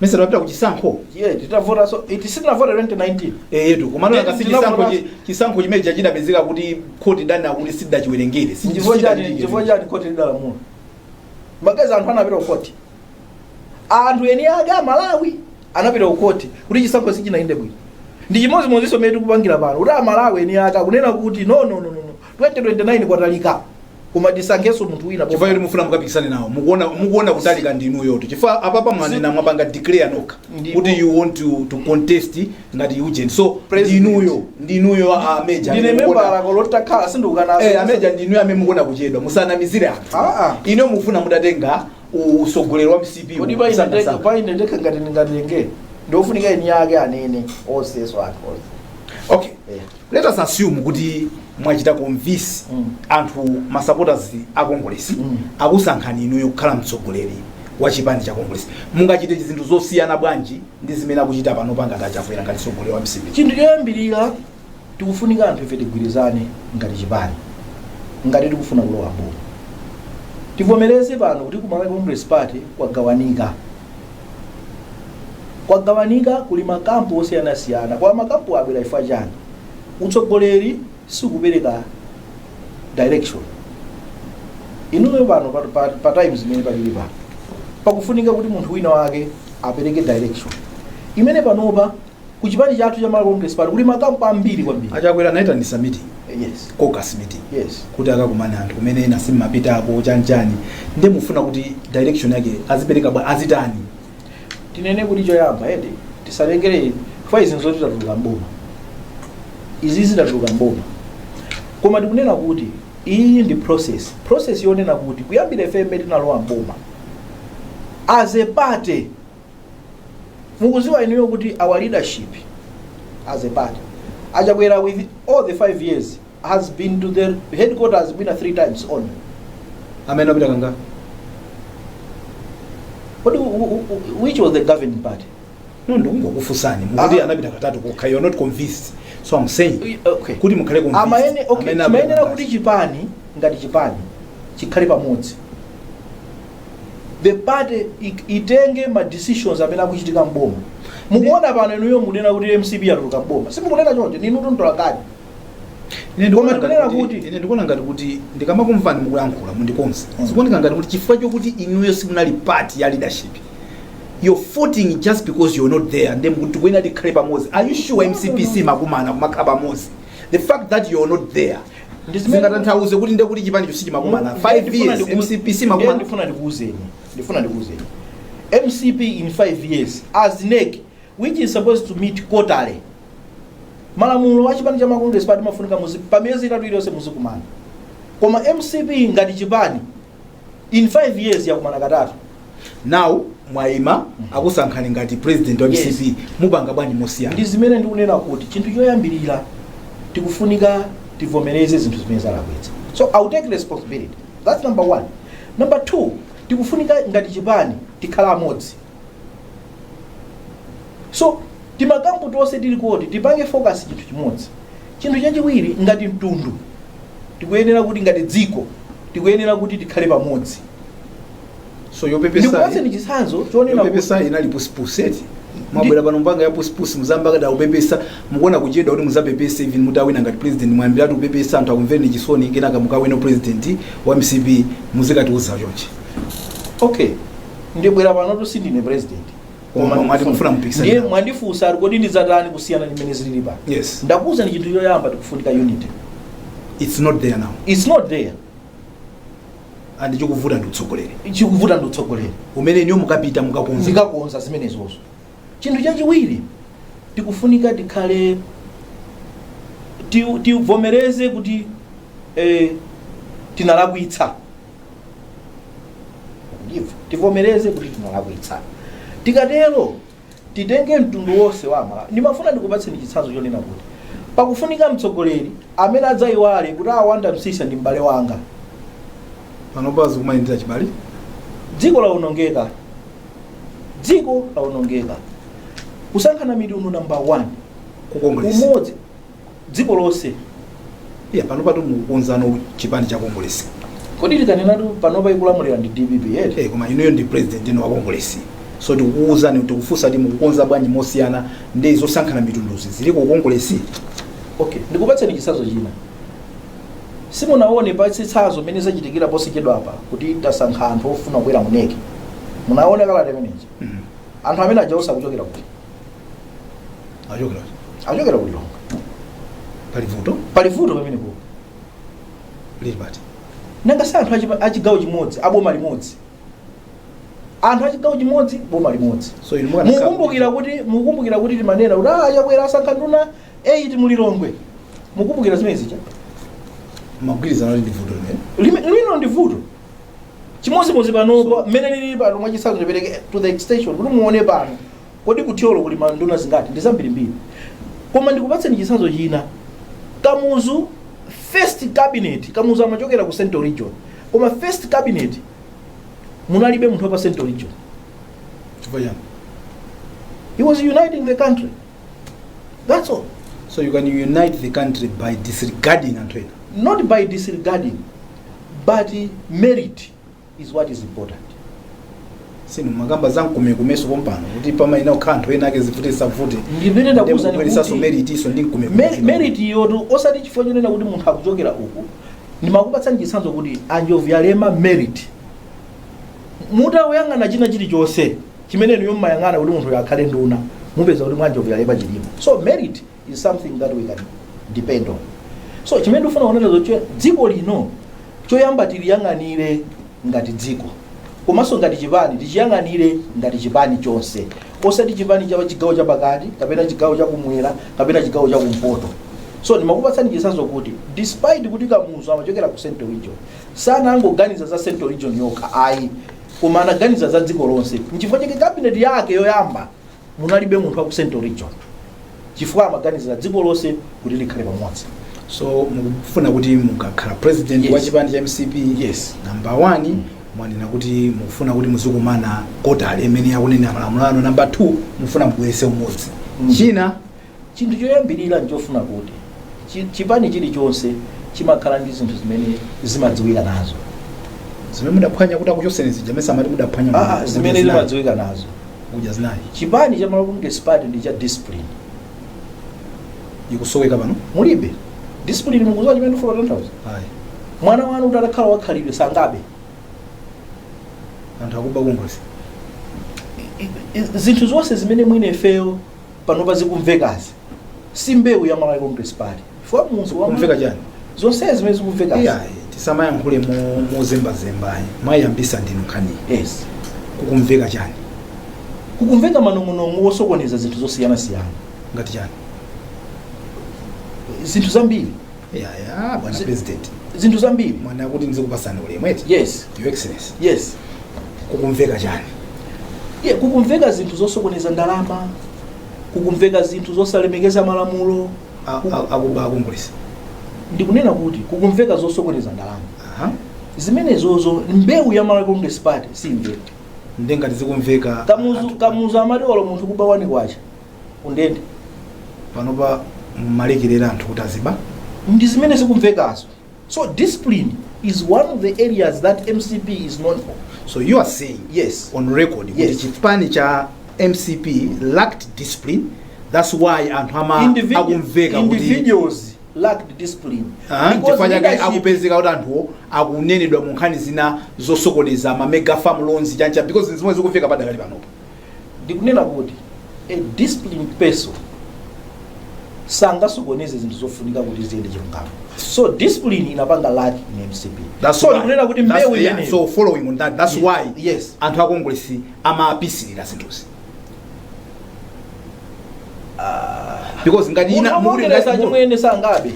mesa lapita kuchisankho titavota so tisinavota 2019 yetu komano ngasi chisankho chimene chidapezeka kuti khoti dana kuti sidachiwerengere chifukwa chati khoti lidalamula magezi anthu anapita kukoti anthu eni ake Malawi anapita kukoti kuti chisankho sichinainde bwino ndi chimodzimodzinso mmene tikupangira pano kuti Malawi eni ake akunena kuti no 2029 kwatalika koma tisankheso munthu wina chifukwa kuti mufuna mukapikisane nawo mukuona kutalika ndinu yoto chifukwa apapa mwanena mwapanga declare nokha kuti you want to contest ngati urgent so ndinuyo ameja ndine member ko lotakhala sindukanaso ameja ndinuyo amene mukuona kuchedwa musanamizire anthu ine mufuna mudatenga usogoleri wa MCP kodi paine ndekha ngati ndingatenge ndofunika eni yake anene oseso anthu okay let us assume kuti mwachita convince anthu masupporters a Congress akusankhani inuyo kukhala mtsogoleri wa chipani cha Congress mungachite zinthu zosiyana bwanji ndi zimene akuchita pano panga tachakwera ngati mtsogoleri wa MCP chinthu choyambirira tikufunika anthu ife tigwirizane ngati chipani ngati tikufuna kulowa boma tivomereze pano kuti ku Malawi Congress Party kwagawanika kuli makampu osiyanasiyana kwa makampu abwera ifa chani utsogoleri sikupereka direction inuyo pano pa times zimene palili pano pakufunika kuti munthu wina wake apereke direction imene panopa ku chipani chathu cha Malawi Congress Party kuli makampu ambiri kwambiri achakwera nayitanisa meeting caucus meeting kuti akakumana anthu kumene ena simmapitako chanchani ndi mufuna kuti direction yake azipereka azitani tinene kuti choyamba tisalengere kwa izi nzoti tatuluka mboma izi zitatuluka mboma koma tikunena kuti iyi ndi process yonena kuti kuyambira FM tinalowa mboma as a party mukuziwa inuyo kuti our leadership as a party achakwera with all the 5 years has been to the headquarters been 3 times only. amene apita kanga Which was the governing party? no ndikungokufusani mukuti anapita katatu kokha, you're not convinced, so I'm saying Okay. kuti mukhale convinced. Amene okay, Amene chimayenera apita kuti chipani ngati chipani chikhale pamodzi. The party itenge ma decisions amene akuchitika mboma. Mukuona pano inuyo munena kuti MCP yatuluka mboma. Simukunena chonde ninu tuntola kadi. ine ndikuona ngati kuti ndikamakumvani mukuyankhula mundikonse sikuoneka ngati kuti chifukwa chokuti inuyo simunali part ya leadership, you're voting just because you're not there, then mukuti kwena likhale pamodzi. Are you sure MCP simakumana kumakhala pamodzi? The fact that you're not there zingatanthauze kuti ndekuti chipani chosi chimakumana 5 years MCP simakumana. Ndifuna ndikuuzeni MCP in 5 years as NEC, which is supposed to meet quarterly, malamulo wa chipani cha Congress party mafunika muzi pamiyezi itatu iliyonse muzikumana. Koma MCP ngati chipani in 5 years yakumana katatu. Now mwaima akusankhani ngati president wa MCP mupanga bwanji mosiyana. Ndi zimene ndikunena kuti chinthu choyambirira tikufunika tivomereze zinthu zimene zalakwitsa. So I'll take responsibility. That's number 1. Number 2, tikufunika ngati chipani tikhala amodzi. So timakampu tonse tili kuti tipange focus chinthu chimodzi. Chinthu chachiwiri ngati mtundu tikuyenera kuti ngati dziko tikuyenera kuti tikhale pamodzi. So yopepesa ndikuwase ni chisanzo chonena yopepesa inali pusipuseti mwabwera pano mpanga ya pusipusi muzamba kada upepesa mukuona kuchedwa kuti muzapepesa even mutawina ngati president mwambiratu upepesa anthu akumveni chisoni kenaka mukawina president wa MCP muzikatiuza chonchi. Okay, ndibwera pano to sindine president koma mwati mufuna mpikisa ndiye mwandifusa ali kodi ndizatani kusiyana nimene zilili pa. Yes, ndakuza ni chinthu choyamba tikufunika unity. It's not there now. It's not there. And chikuvuta ndi utsogoleri. Chikuvuta ndi utsogoleri umene niyo mukapita mukakonza zimene zozo. Chinthu chachiwiri tikufunika tikhale tivomereze kuti tinalakwitsa. Tivomereze kuti tinalakwitsa. Tikatero titenge mtundu wonse wamala. Ndimafuna ndikupatseni chitsanzo chonena kuti pakufunika mtsogoleri amene adzayiwale kuti awanda Msisa ndi m'bale wanga. Panobazi kumayendera chibali. Dziko laonongeka. Dziko laonongeka. Kusankhana mitundu number 1 kukongresi. Umodzi dziko lonse. Panopatu mukonzano chipani cha kongresi. Kodi tikanenatu panopa ikulamulira ndi DPP koma inuyo ndi president ino wa kongresi. So tikukuuzani tikufusa ndi mukukonza bwanji mosiyana ndi zosankhana mitunduzi zili ku kongresi. Okay, ndikupatseni chitsanzo china. Simunaone pa chitsanzo mene zachitikira posachedwa apa kuti tasankha anthu ofuna kubwera mu NEC. Munaona kala temeneji. Anthu amene ajaosa kuchokera kuti. Achokera kuti longa. Pali vuto pamene po. Liberty. Nanga sa anthu achigawo chimodzi, aboma limodzi. Anthu achigawo chimodzi, boma limodzi. So mukumbukira kuti timanena kuti achakwera asankha nduna 8 mulilongwe. Mukumbukira zimene zicha? Magwirizano ndi vuto lino ndi vuto. Chimodzi pano mmene lili pano mwachisanzo ndipereke to the extension kuti muone pano. Kodi kutyolo kuli manduna zingati ndi zambirimbiri. Koma ndikupatseni chitsanzo china. Kamuzu first cabinet, Kamuzu amachokera ku Central Region. Koma first cabinet munalibe munthu pa Central Region. He was uniting the country. That's all. So you can unite the country by disregarding Antwena. Not by disregarding, but merit is what is important. Sino magamba zangu kumeso kompano kuti pama ina ukantho ena ake zifute savute ndipene ndakuza ni kuti merit iso ndi merit yoto osati chifukwa chonena kuti munthu akuchokera uku ndimakupatsani chitsanzo kuti Anjovu yalema merit mutawuyang'ana china chilichonse chimene niyo mmayang'ana kuti munthu yakhale nduna mupeza kuti Anjovu yalema chilimo. So merit is something that we can depend on. So chimene ndifuna kuonera zoche dziko lino choyamba tiliyang'anire ngati dziko. Komanso ngati chipani tichiyang'anire ngati chipani chonse. Osati chipani cha chigawo cha pakati kapena chigawo cha kumwera kapena chigawo cha kumpoto. So ndimakupatsani chitsanzo kuti despite kuti Kamuzu amachokera ku Central Region sana angoganiza za Central Region yokha ayi koma anaganiza za dziko lonse. Nchifukwa chake cabinet yake yoyamba munalibe munthu wa ku Central Region. chifukwa amaganizira dziko lonse kuti likhale pamodzi. So mukufuna kuti mukakhala president Yes. wa chipani cha MCP. Yes. Number 1 mwanena kuti mufuna kuti muzikumana kotali amene akunena malamulo ano. Number 2 mufuna mubwerese umodzi. China chinthu choyambirira nchofuna kuti chipani chilichonse chimakhala ndi zinthu zimene zimadziwika nazo. zimene mudaphwanya kuti akuchoseni zijamesa amati mudaphwanya zimene zimadziwika nazo. uja zinayi. Chipani cha Malawi Party ndi cha discipline. Ikusoweka pano? Mulibe. Discipline mukuziwa chimene ndifuna kutanthauza. Ayi. Mwana wanu utakhala wakhalidwe sangabe. Anthu akuba Congress. Zinthu zonse zimene mwine ifeyo panopa zikumvekazi. Si mbewu ya Malawi Congress Party. Fwa munzu wa kumveka chani? Zonse zimene zikumvekazi. Yeah, tisamayankhule mu zemba mayambisa ndinu nkhani. Yes. Kukumveka chani? Kukumveka manong'onong'o wosokoneza zinthu zosiyana-siyana. Ngati chani? Zinthu zambiri. Yeah, bwana president. Zinthu zambiri. Mwana kuti ndizikupasana ulemu eti? Yes. Your excellency. Yes. Kukumveka chani? Yeah, kukumveka zinthu zosokoneza ndalama. Kukumveka zinthu zosalemekeza malamulo. Akuba Congress. Ndikunena kuti kukumveka zosokoneza ndalama. Aha. Zimene zozo mbewu ya Malawi Congress Party si mbewu. Ndenga tizikumveka. Kamuzu amati olo munthu kuba wani kwacha. Undende. Panopa malekerera anthu kuti aziba. Ndi zimene zikumvekazo. So discipline is one of the areas that MCP is known for. So you are saying Yes. on record kuti Yes. chipani cha MCP lacked discipline. That's why anthu akumveka kuti individuals lacked discipline. chifanya kai akupezeka kuti anthu akunenedwa mu nkhani zina zosokoneza ma mega farm loans chancha because zimwe zikufika padakali panopo. Ndikunena kuti a disciplined person sangasokoneze zinthu zofunika kuti ziyende chilungamo. So discipline inapanga lack in MCP. That's so why. ndikunena kuti mbewu Yeah, so following on that, that's why yes. anthu a Congress amapisirira zinthuzi. Because ngati ina muri ngati chimwene sangabe.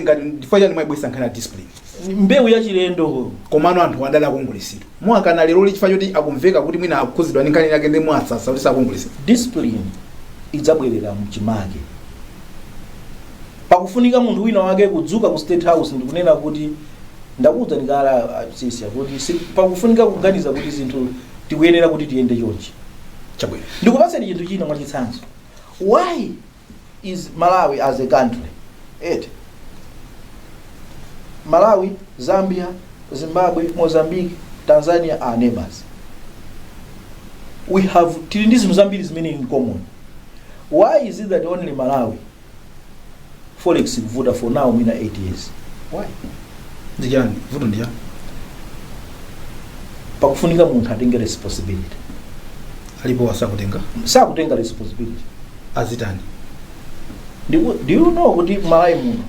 ngati ndifanya ni mwebwesa nkhani discipline. Mbewu ya chilendo Komano anthu adala Congress. Mwakana lero lichifa choti akumveka kuti mwina akukuzidwa ni nkhani yake ndi mwasasa kuti sa Congress. Discipline idzabwerera mchimake. Pakufunika munthu wina wake kudzuka ku State House ndikunena kuti ndakuza ndikala sisi kuti pakufunika kuganiza kuti zinthu tikuyenera kuti tiyende chonchi. Chabwino. Ndikupaseni chinthu china mwachitsanzo. Why is Malawi as a country? Malawi, Zambia, Zimbabwe, Mozambique, Tanzania are neighbors. We have zinthu zambiri zimene in common. Why is it that only Malawi Forex voted for now mina 8 years? Why? Ndijani, vuto ndija. Pakufunika munthu atenge responsibility. Alipo wasakutenga? Sakutenga responsibility. Azitani. Do you know kuti Malawi muno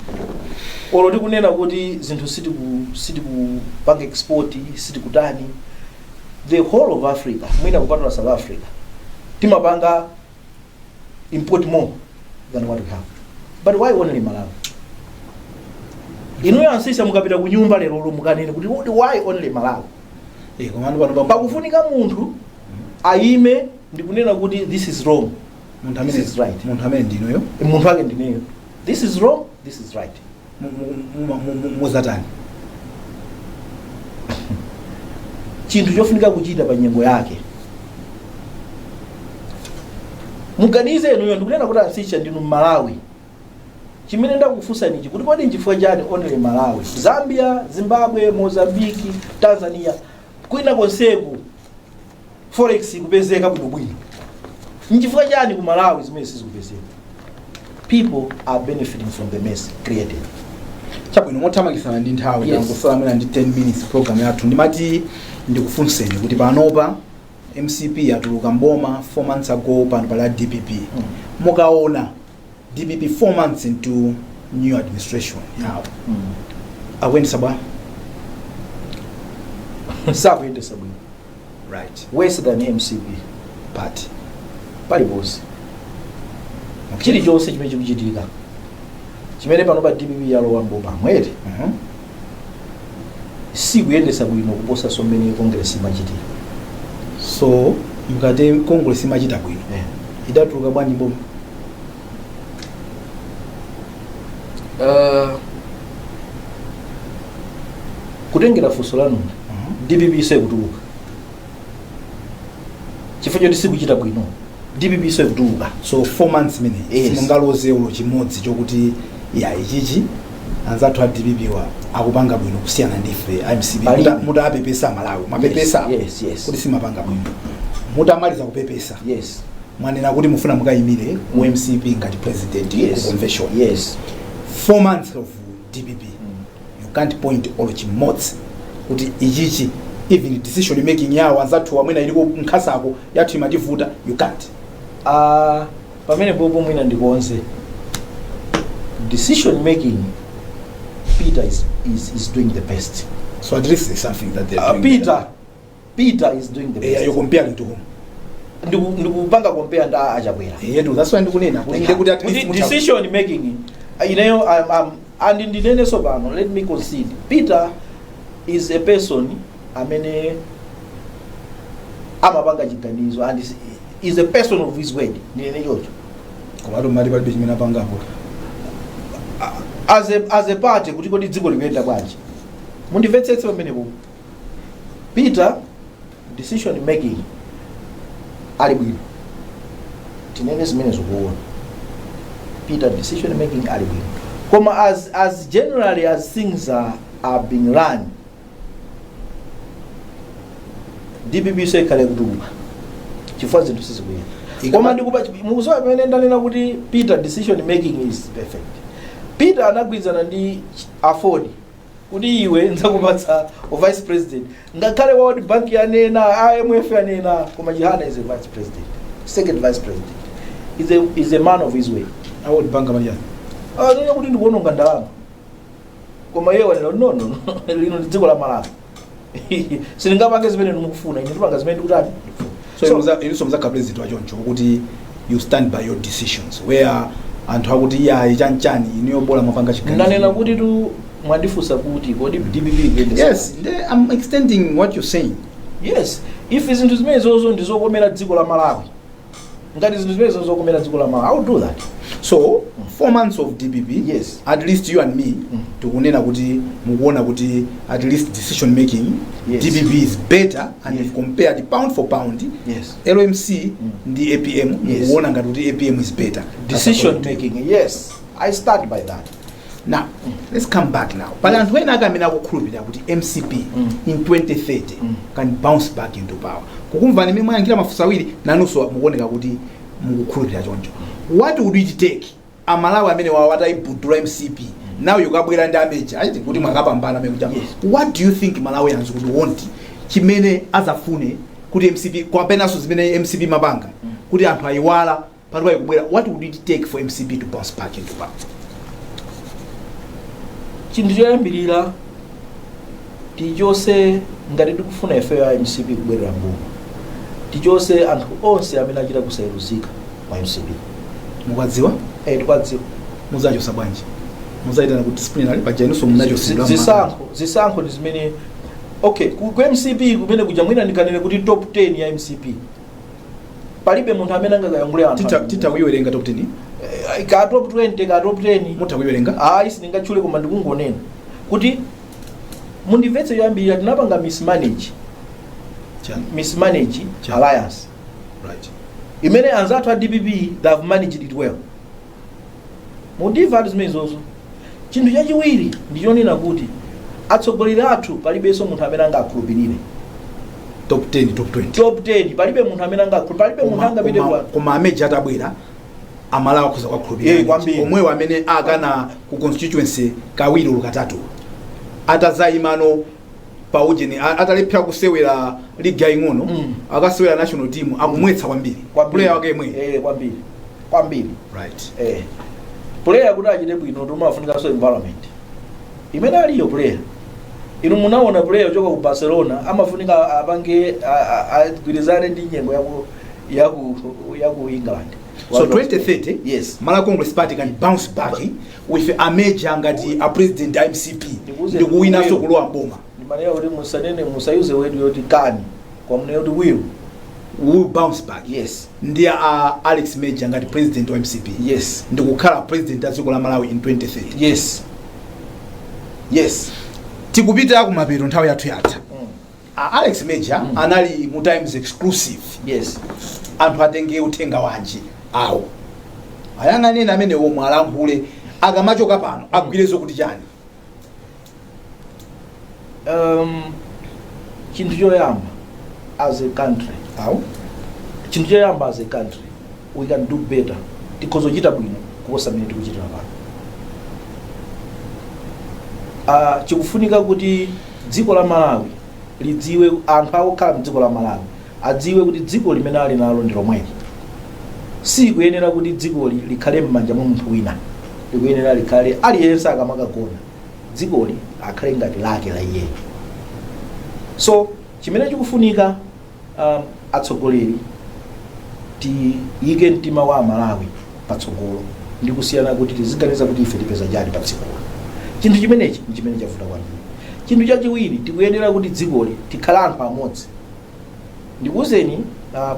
olo tikunena kuti zinthu siti ku bank export siti kutani, the whole of Africa mwina kupatula South Africa timapanga import more than what we have, but why only Malawi? Inu yansisa mukapita ku nyumba lero mukanene kuti why only Malawi? Komando pano pakufunika munthu aime ndikunena kuti this is wrong, this is right. Munthu amene ndinoyo Munthu wake ndineyo, this is wrong, this is right. Muzatani. Chinthu chofunika kuchita pa nyengo yake. Muganize inuyo ndikunena kuti ansicha ndinu Malawi. Chimene ndakufunsa nichi kuti kodi nchifukwa chani only Malawi? Zambia, Zimbabwe, Mozambique, Tanzania kwina konseku Forex kupezeka bwinobwino. Nchifukwa chani ku Malawi zimene sizikupezeka? People are benefiting from the mess created. Chabwino mothamakisana ndi nthawi ndangosala mwina ndi 10 minutes program yathu ndimati ndikufunseni kuti panopa MCP yatuluka mboma 4 months ago pano pala DPP. Mukaona DPP 4 months into new administration yawo. Akuyendesa bwa? Sakuyendesa bwino. Right. Worse than MCP Party. Paliponse. Chili chonse chimene chikuchitika. Chimene panopa DPP yalowa mboma mwete. Sikuyendesa bwino kuposa somene Congress imachitika. So mukati Congress imachita bwino. idatuluka bwanji boma kutengera funso lanu DPP sekutuluka chifukwa choti sikuchita bwino DPP sekutuluka so 4 months mene Yes. simungaloze ulo chimodzi chokuti ya ichichi anzathu a DPP wa akupanga bwino kusiyana ndife MCP Palibe. mutapepesa Malawi mapepesa yes kuti simapanga bwino mutamaliza kupepesa yes mwanena kuti mufuna mukayimire ku MCP ngati president yes ku convention yes 4 months of DPP you can't point all chimodzi kuti ichichi even decision making yawo anzathu amwena iliko nkhasako yathu imativuta you can't pamene popo mwina ndikonze decision making Peter is doing the best. so at least there's something that they're doing Peter is doing the best. you're comparing to whom ndikupanga compare nda achabwera no that's why ndikunena kuti at least decision making and ndinene so pano let me concede Peter is a person amene amapanga chiganizo and is a person of his word ndinene chocho komatu mali palibe chimene apangapo as a party kuti kodi dziko likuyenda bwanji mundimvetsetse pamenepo Peter decision making ali bwino tinene zimene zikuona Peter decision making ali bwino koma as generally as things are being run DPP sekale kutuluka chifukwa zinthu sizikuyenda koma ndikupa mukuzowa pamene ndanena kuti Peter decision making is perfect Peter anagwirizana ndi afford kuti iwe nzakupatsa vice president ngakhale World Bank yanena IMF yanena koma Jihana is a vice president second vice president is a man of his way World Bank amajani nena kuti ndikuononga ndalama koma yeye wanena no lino ndi dziko la Malawi sindingapange zimene ndimukufuna ine ndipanga zimene ndikutani so mzaka president wachoncho kuti you stand by your decisions where anthu akuti ya chanchani iniyobola mapanga chiganizo ndanena kuti tu mwandifusa kuti kodi DPP yes I'm extending what you're saying yes if zinthu zimene zozo ndizokomera dziko la Malawi ngati zinthu zimene zozokomera dziko la Malawi I will do that so 4 months of DPP yes at least you and me tukunena kuti mukuona kuti at least decision making yes. DPP is better and yes. if compared pound for pound yes LMC ndi APM yes. mukuona ngati kuti APM is better decision making yes I start by that now let's come back now pala anthu ena akamena kukhulupirira kuti MCP in 2030 can bounce back into power kukumva nimwe mwayankhira mafusa awiri nanunso mukuoneka kuti mukukhulupirira choncho what would it take amalawi amene wataibudula MCP now yukabwera ndi ameja aiti kuti mwakapambana mekuja what do you think Malawians would want chimene azafune kuti MCP kwapenaso zimene MCP mapanga kuti anthu ayiwala paliwa ikubwera what would it take for MCP to bounce back into power chinthu choyambirira tichose ngati tikufuna ife ya MCP kubwerera mbuma tichose anthu onse amene achita kusayiruzika mwa MCP mukadziwa tikwadziwa muzachosa bwanji muzaitana ku disciplinary pajainso munachosidwa zisankho ndi zimene okay ku MCP kumene kuja mwina ndikanene kuti top 10 ya MCP palibe munthu amene angakayankhule anthu titakuyiwerenga top 10 ka top 20 ka top 10 mutakuyiwerenga sindingatchule koma ndikungonena kuti mundimvetse yoyambirira tinapanga mismanage alliance right imene anzathu a DPP they have managed it well mudiva zimene zozo chinthu chachiwiri ndichonena kuti atsogoleri athu palibenso munthu amene angakhulupirire top 10 top 20 palibe munthu amene angakhulupirire palibe munthu angapite koma ameja atabwera amalawi akhoza kwakhulupirira omwewo amene akana ku constituency kawiri lukatatu atazayimano paujeni atalephera kusewera liga ing'ono akasewera national team akumwetsa kwambiri player wake yemwe kwambiri right player kuti achite bwino tomafunika so environment imene aliyo player inu munaona player ochoka ku Barcelona amafunika apange agwirizane ndi nyengo yaku England so 2030 yes Malawi Congress Party can bounce back with a major ngati a president MCP ndikuwina so kulowa mboma ndimanena kuti musanene musayuze wedu yoti kani kwa mune yoti will will bounce back. Yes. Ndiye Alex Major ngati president wa MCP. Yes. Ndikukhala president aziko la Malawi in 2030. Yes. Yes. Tikupita kumapeto nthawi yathu yatha. Alex Major anali mu Times exclusive. Yes. Anthu atenge uthenga wanji awo. Ayang'anena amene omwe alankhule akamachoka pano agwirezo kuti chani. Chinthu choyamba as a country. Chinthu choyamba as a country we can do better. Tikozochita bwino kuposa mmene tikuchitira pano. Chikufunika kuti dziko la Malawi lidziwe, anthu akukhala mdziko la Malawi adziwe kuti dziko limene ali nalo ndi lomweli. Si kuyenera kuti dzikoli likhale m'manja mwa munthu wina, likuyenera likhale aliyense akamakagona dzikoli akhale ngati lake la iye. So chimene chikufunika atsogoleri tiyike mtima wa Malawi patsogolo ndi kusiyana kuti tiziganiza kuti ife tipeza chani pa dzikolo. Chinthu chimenechi ndi chimene chavuta kwambiri. Chinthu chachiwiri tikuyenera kuti dzikoli tikhala anthu amodzi. Ndikuwuzeni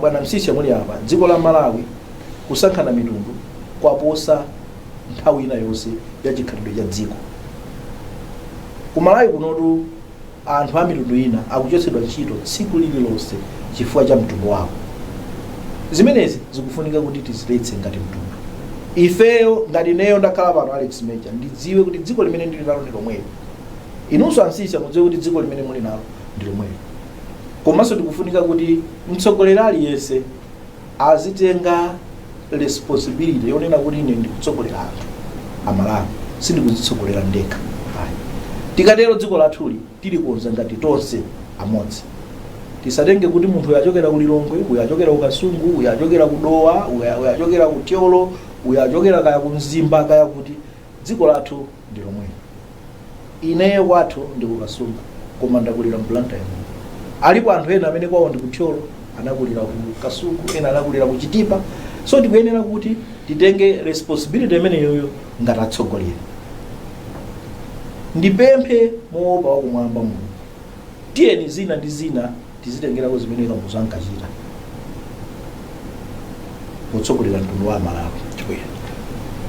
bwana Msiska muli apa, dziko la Malawi kusankhana mitundu kwaposa nthawi ina yonse ya chikhalidwe cha dziko. Ku Malawi kunotu anthu a mitundu ina akuchotsedwa ntchito tsiku lililonse chifukwa cha mtundu wawo. Zimenezi zikufunika kuti tiziletse ngati mtundu. Ifeyo ngati neyo ndakhala pano Alex Major ndidziwe kuti dziko limene ndili nalo ndi lomweli. Inunso Msiska mudziwe kuti dziko limene muli nalo ndi lomweli. Komanso tikufunika kuti mtsogoleri aliyense azitenga responsibility yonena kuti ine ndikutsogolera anthu amalawi, sindikudzitsogolera ndekha. Tikatero dziko lathuli tilikonza ngati tonse amodzi. Tisatenge kuti munthu uyachokera ku Lilongwe, uyachokera ku Kasungu, uyachokera ku Dowa, uyachokera ku Tyolo, uyachokera kaya ku Mzimba kaya kuti dziko lathu ndi lomweli. Ineyo kwathu ndi ku Kasungu koma ndakulira Blantyre. Alipo anthu ena amene kwawo ndi ku Tyolo anakulira ku Kasungu, ena anakulira ku Chitipa. So tikuyenera kuti titenge responsibility imene yoyo ngati atsogoleri. Ndipemphe moopa wakumwamba Mulungu. Tiyeni zina ndi zina tizitengerako zimene Kamuzu ankachita kutsogolera mtundu wa Malawi.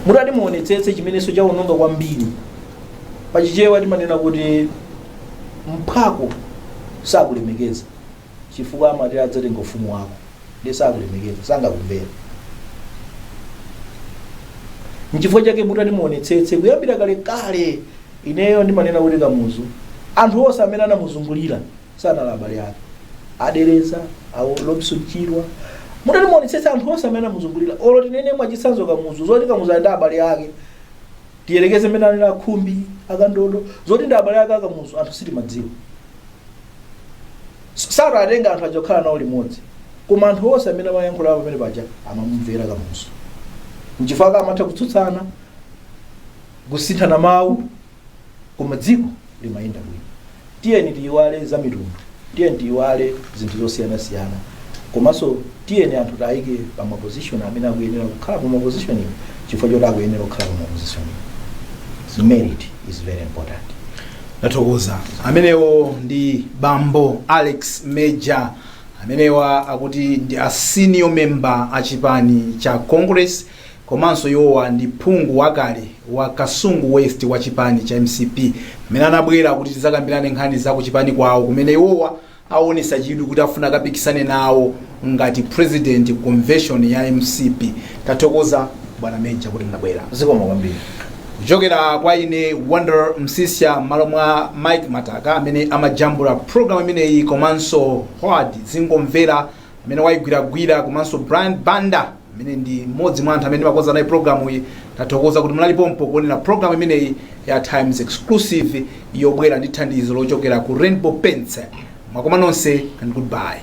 Mutati muonetsetse chimenenso chawononga kwambiri. Pachichewa timanena kuti mphako sakulemekeza chifukwa amati adzatenga ufumu wako, ndi sakulemekeza sangakumvera. Nchifukwa chake mutati muonetsetse kuyambira kale kale. Ineyo ndimanena kuti Kamuzu anthu onse amene anamuzungulira sanali abale ake, adereza awo Lobson Chirwa. Mutati muonetsetse anthu onse amene anamuzungulira olo tinene mwachitsanzo Kamuzu zoti Kamuzu ali ndi abale ake, tiyelekeze amene ali akhumbi akandodo zoti ndi abale ake Kamuzu anthu sitimadziwa. Sara atenga anthu achokhala nawo limodzi, koma anthu onse amene amayankhula pamene paja amamumvera Kamuzu. Nchifukwa amatha kutsutsana, kusinthana mawu, koma dziko limayenda bwino. Tiyeni tiyiwale za mitundu, tiyeni tiyiwale zinthu zosiyana-siyana, komanso tiyeni anthu tayike pa maposition amene akuyenera kukhala pa maposition iyo chifukwa choti akuyenera kukhala pa maposition iyo. Merit is very important. Natokoza amenewo ndi bambo Alex Major, amenewa akuti ndi a senior member a chipani cha Congress, komanso yowa ndi Phungu wakale wa Kasungu West wa chipani cha MCP, amene anabwera kuti tizakambirane nkhani za ku chipani kwawo kumene yowa aonesa chidwi kuti afuna kapikisane nawo ngati president convention ya MCP. Tatokoza bwana Major kuti mnabwera. Zikomo kwambiri. Kuchokera kwa ine Wonder Msiska malo mwa Mike Mataka amene amajambula program imeneyi, komanso Howard Zingomvera amene wayigwiragwira, komanso Brian Banda amene ndi mmodzi mwa anthu amene makonza nayi programu iyi. Tatokoza kuti munalipompo kuonera program imeneyi ya Times exclusive yobwera ndi thandizo lochokera ku Rainbow Pence. Mwakoma nonse and goodbye.